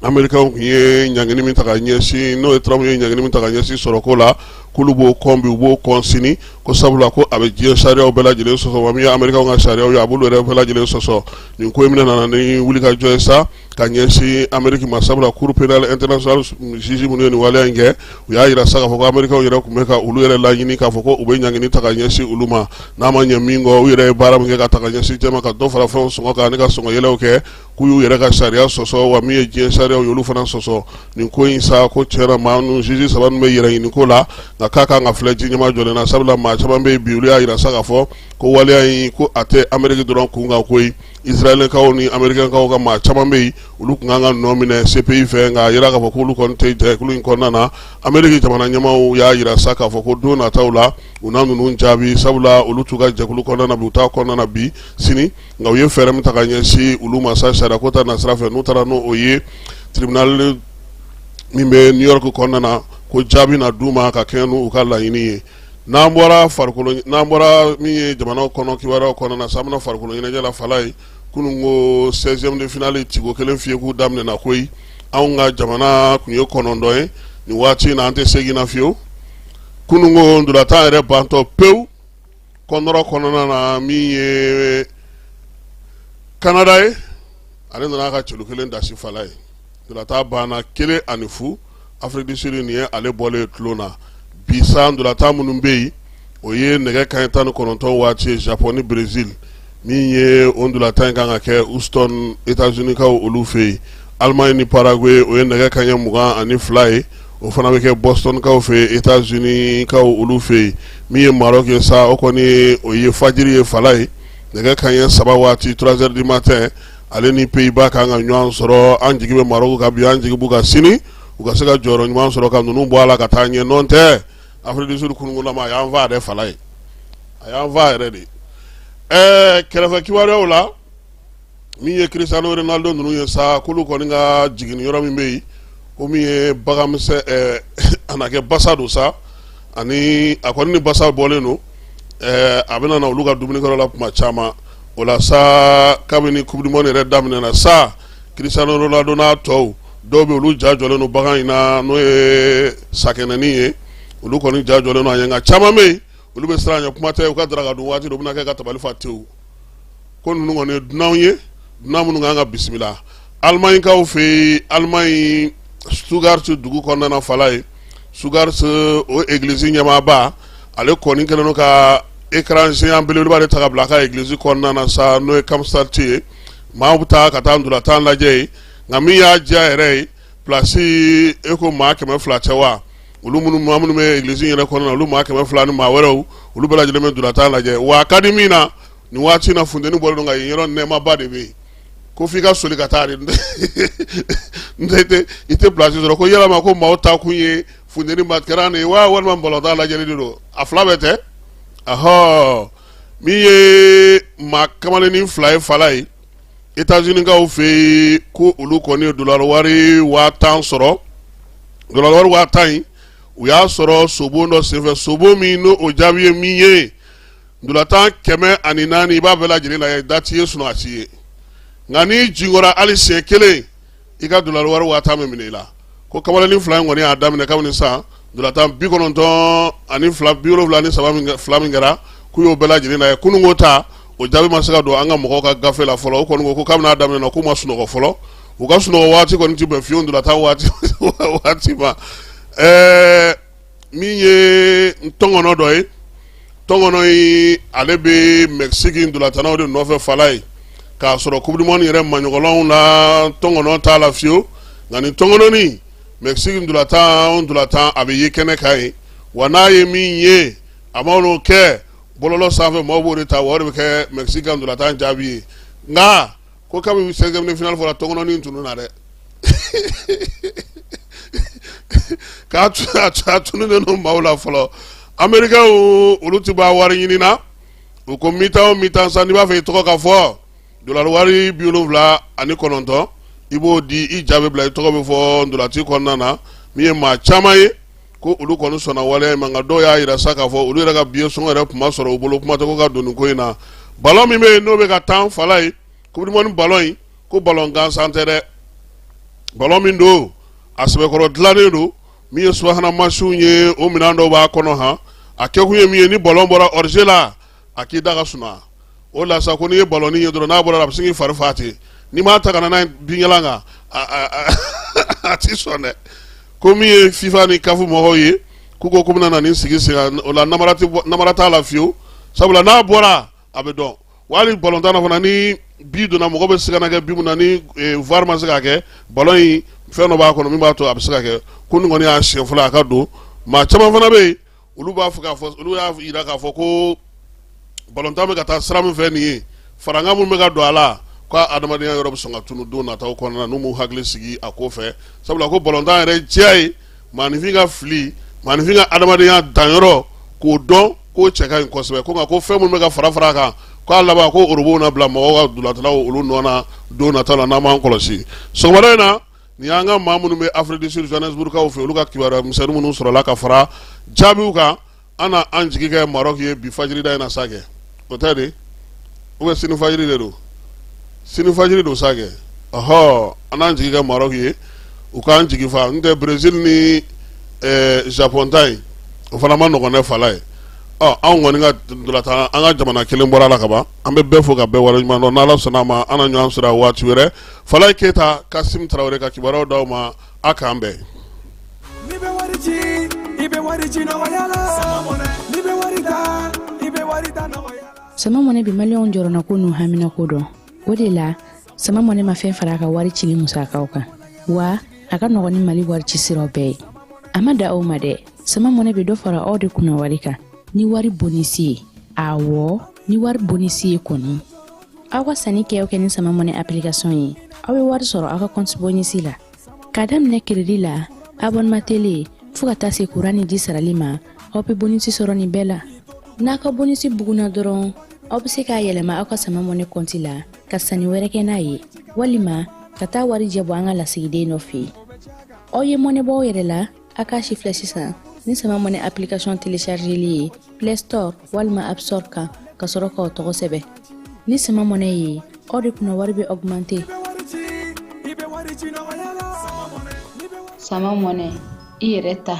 Américains tun ye ɲangini min ta ka ɲɛsin n'o ye Trump ye ɲangini min ta ka ɲɛsin sɔrɔko la k'olu b'o kɔn bi u b'o kɔn sini ko sabula ko a bɛ diɲɛ sariyaw bɛɛ lajɛlen sɔsɔ wa min ye Américains ka sariyaw ye a b'olu yɛrɛ bɛɛ lajɛlen sɔsɔ nin ko in nana ni wulikajɔ ye sa ka ɲɛsin Amérique ma sabula cour pénale internationale juge minnu ye nin waleya in kɛ u y'a yira sa k'a fɔ ko Américains yɛrɛ tun bɛ ka olu yɛrɛ laɲini k'a fɔ ko u bɛ ɲangini ta ka ɲɛsin olu ma n'a ma ɲɛ min kɔ u yɛrɛ ye baara min kɛ ka ta ka ɲɛsin jɛma ka dɔ fara fɛnw sɔngɔ kan ani ka sɔngɔ yɛlɛw kɛ k'u y'u yɛrɛ ka sariya sɔsɔ wa min ye diɲɛ sariyaw ye olu fana sɔsɔ nin ko in sa ko tiɲɛna maa ninnu juge 3 ninnu bɛ yɛrɛ ɲini ko la nka k'a kan ka filɛ ji ɲɛma jɔlen na sabula maa caman bɛ yen bi olu y'a yira sa k'a fɔ ko waleya in ko a tɛ Amérique dɔrɔn kun kan koyi Israɛlikaw ni Américains ka maa caman bɛ yen olu kun kan ka nɔ minɛ CPI fɛ nka a yira k'a fɔ k'olu kɔni tɛ jɛkulu in kɔnɔna na Amérique jamana ɲɛmaaw y'a yira sa k'a fɔ ko don nataw la u na ninnu jaabi sabula olu t'u ka jɛkulu kɔnɔna na bi u t'a kɔnɔna na bi sini nka u ye fɛɛrɛ min ta ka ɲɛsin olu ma sa sariya ko ta nasira fɛ n'u taara n'o ye tribunal min bɛ New York kɔnɔna na ko jaabi na d'u ma ka kɛɲɛ n'u ka laɲini ye n'an bɔra min ye jamanaw kɔnɔ kibaruyaw kɔnɔna na sa bɛna farikolo ɲɛnajɛ la fala ye kunun ko 16e de finale tigo kelen fiyek'u daminɛna koyi anw ka jamana kun ye 9 ye nin waati in na an tɛ segin na fiyewu kunun ko ndolatan yɛrɛ bantɔ pewu kɔnɔrɔ kɔnɔna na min ye Canada ye ale nana ka celu kelen dasi fala ye ndolatan banna 1-0 Afrique du Sud nin ye ale bɔlen tulon na bisa ndolatan minnu bɛ yen o ye nɛgɛ kanɲɛ 19 waati ye Japon ni Brésil min ye o ndolatan in kan ka kɛ Houston États-Unis kaw olu fɛ yen Allemagne ni Paraguay o ye nɛgɛ kanɲɛ 22 ye o fana bɛ kɛ Boston kaw fɛ États-Unis kaw olu fɛ yen min ye Maroc ye sa o kɔni o ye fajiri ye fala ye nɛgɛ kanɲɛ 3 waati 3h du matin ale ni Pays-Bas kan ka ɲɔgɔn sɔrɔ an jigi bɛ Maroc ka bi an jigi b'u ka sini u ka se ka jɔyɔrɔ ɲuman sɔrɔ ka ninnu bɔ a la ka taa ɲɛ nɔn tɛ Afrique du Sud kununkunama a y'an fa yɛrɛ fala ye a y'an fa yɛrɛ de kɛrɛfɛ kibaruyaw la min ye Cristiano Ronaldo ninnu ye sa k'olu kɔni ka jiginni yɔrɔ min bɛ yen ko min ye baganmisɛn a na kɛ basa don sa ani a kɔni ni basa bɔlen don a bɛna na olu ka dumunikɛyɔrɔ la kuma caman o la sa kabini coupe du monde yɛrɛ daminɛna sa Cristiano Ronaldo n'a tɔw dɔw bɛ olu ja jɔlen don bagan in na n'o ye sakɛnɛni ye olu kɔni ja jɔlen don a ɲɛ nka caman bɛ yen olu bɛ siran a ɲɛ kuma tɛ u ka daraka dun waati dɔ u bɛna kɛ ka tabali fa tewu ko ninnu kɔni ye dunanw ye dunan minnu kan ka bisimila Allemagne kaw fɛ yen Allemagne Stuttgart dugu kɔnɔna na fala ye Stuttgart o église ɲɛmaaba ale kɔni kɛlen don ka écran géant belebeleba de ta ka bila a ka église kɔnɔna na sa n'o ye Kamstad ye maaw bɛ taa ka taa ndolatan lajɛ yen nka min y'a diya yɛrɛ ye place e ko maa 200 cɛ wa olu maa minnu bɛ église yɛrɛ kɔnɔna na olu maa 200 ni maa wɛrɛw olu bɛɛ lajɛlen bɛ ndolatan lajɛ wa a ka di min na nin waati in na funteni bɔlen don nka yen yɔrɔ nɛɛmaba de bɛ yen ko f'i ka soli ka taa de i tɛ place sɔrɔ ko yalama ko maaw ta kun ye funteni ma kɛra ne wa walima bɔlɔta lajɛli de don a fila bɛɛ tɛ ahɔ min ye maa kamalennin 2 ye fala ye États-Unis kaw fɛ yen ko olu kɔni ye dollar wari 10,000 sɔrɔ dollar wari 10,000 u y'a sɔrɔ sobo dɔ senfɛ sobo min n'o o jaabi ye min ye ndulatan kɛmɛ ani naani I b'a bɛɛ lajɛlen lajɛ dati ye sunu a si ye nka ni jingora hali siɲɛ kelen I ka dollar wari 1000 bɛ minɛ I la ko kabalani fila in kɔni y'a daminɛ kabini san ndulatan 92 ani 73 min kɛra k'u y'o bɛɛ lajɛlen lajɛ kununko ta o jaabi ma se ka don an ka mɔgɔw ka gafe la fɔlɔ o kɔni ko kabini a daminɛ na k'u ma sunɔgɔ fɔlɔ u ka sunɔgɔ waati kɔni ti bɛn fiyewu ndulatan waati ma min ye tɔngɔnɔ dɔ ye tɔngɔnɔ yi ale bɛ Mexique ndulatanaw de nɔfɛ fala ye k'a sɔrɔ coupe du monde yɛrɛ maɲɔgɔnlanw na tɔngɔnɔ t'a la fiyewu nka nin tɔngɔnɔni Mexique ndulatan a bɛ ye kɛnɛ kan ye wa n'a ye min ye a ma n'o kɛ bɔlɔlɔ sanfɛ maaw b'o de ta wa o de bɛ kɛ Mexique ka ndulatan jaabi ye nka ko kabi 16e finale fɔra tɔngɔnɔni tunu na dɛ k'a tununen don maaw la fɔlɔ Américains olu ti b'a wari ɲini na u ko mi-temps sa n'i b'a fɛ I tɔgɔ ka fɔ dollar wari 79 I b'o di I ja bɛ bila I tɔgɔ bɛ fɔ ndolati kɔnɔna na min ye maa caman ye ko olu kɔni sɔnna waleya ma nka dɔw y'a yira sa k'a fɔ olu yɛrɛ ka billet sɔngɔ yɛrɛ kuma sɔrɔ u bolo kuma tɛ ko ka don nin ko in na ballon min bɛ yen n'o bɛ ka tan fala ye coupe du monde ballon in ko ballon gansan tɛ dɛ ballon min don a sɛbɛkɔrɔ dilannen don min ye subahana mansiw ye o minɛn dɔw b'a kɔnɔ han a kɛkun ye min ye ni ballon bɔra hors-jeu la a k'i da ka suma o la sa ko n'i ye ballon ye dɔrɔn n'a bɔra a bɛ se k'i fari fa ten n'i m'a ta ka na n'a ye binkɛlan kan a ti sɔn dɛ ko min ye FIFA ni CAF mɔgɔw ye k'u ko k'u bɛna na nin sigi sen o la namara t'a la fiyewu sabula n'a bɔra a bɛ dɔn wa hali ballon tan na fana ni bi donna mɔgɔ bɛ se ka na kɛ bi mun na ni VAR ma se ka kɛ ballon in fɛn dɔ b'a kɔnɔ min b'a to a bɛ se ka kɛ ko nin kɔni y'a siɲɛ fɔlɔ a ka don maa caman fana bɛ yen olu b'a fɔ k'a fɔ olu y'a yira k'a fɔ ko ballon tan bɛ ka taa sira min fɛ nin ye farankan mun bɛ ka don a la ko adamadenya yɔrɔ bɛ sɔn ka tunu don nataw kɔnɔna na n'u m'u hakili sigi a ko fɛ sabula ko ballon tan yɛrɛ diya ye maanifin ka fili maanifin ka adamadenya danyɔrɔ k'o dɔn k'o cɛ ka ɲi kosɛbɛ ko nka ko fɛn minnu bɛ ka fara a kan k'a laban ko orobow na bila mɔgɔw ka dulatalaw olu nɔ na don nataw la n'an m'an kɔlɔsi sɔgɔmada in na nin y'an ka maa minnu bɛ Afrique du Sud Johannesburgkaw fɛ olu ka kibaruya misɛnnin minnu sɔrɔla ka fara jaabiw kan an na an jigi kɛ Maroc ye bi fajirida in na sa kɛ o tɛ de ou bien sini fajiri de don sini fajiri don sa kɛ ɔhɔ an n'an jigi kɛ Maroc ye u k'an jigi fa n tɛ Brésil ni Japon ta in o fana ma nɔgɔn ne fala ye anw kɔni ka dolatan an ka jamana kelen bɔra la ka ban an bɛ bɛɛ fo ka bɛɛ waleɲuman dɔn n'Ala sɔnna ma an na ɲɔgɔn sɔrɔ waati wɛrɛ Falaye Keyita Kassim Traoré ka kibaruyaw d'aw ma a k'an bɛn. Sama mɔnɛ bi maliyɛnw jɔrɔna ko n'u hamina ko dɔn o de la sama mɔnɛ ma fɛn fara a ka wari cili musakaw kan wa a ka nɔgɔn ni Mali wari ci siraw bɛɛ ye a ma da aw ma dɛ sama mɔnɛ bɛ dɔ fara aw de kunna wari kan ni wari bonisi ye awɔ ni wari bonisi ye kɔni aw ka sanni kɛ ni sama mɔnɛ application ye aw bɛ wari sɔrɔ aw ka compte bonisi la ka daminɛ crédit la abonnement télé fo ka taa se courant ni ji sarali ma aw bɛ bonisi sɔrɔ nin bɛɛ la n'a ka bonisi buguna dɔrɔn aw bɛ se k'a yɛlɛma aw ka sama mɔnɛ compte la ka sanni wɛrɛ kɛ n'a ye walima ka taa wari jɛbɔ an ka lasigiden dɔ fɛ yen aw ye mɔnɛ bɔ aw yɛrɛ la a k'a si filɛ sisan ni sama mɔnɛ application téléchargeli ye Play Store walima App Store kan ka sɔrɔ k'aw tɔgɔ sɛbɛn ni sama mɔnɛ ye aw de kunna wari bɛ augmenter sama mɔnɛ i yɛrɛ ta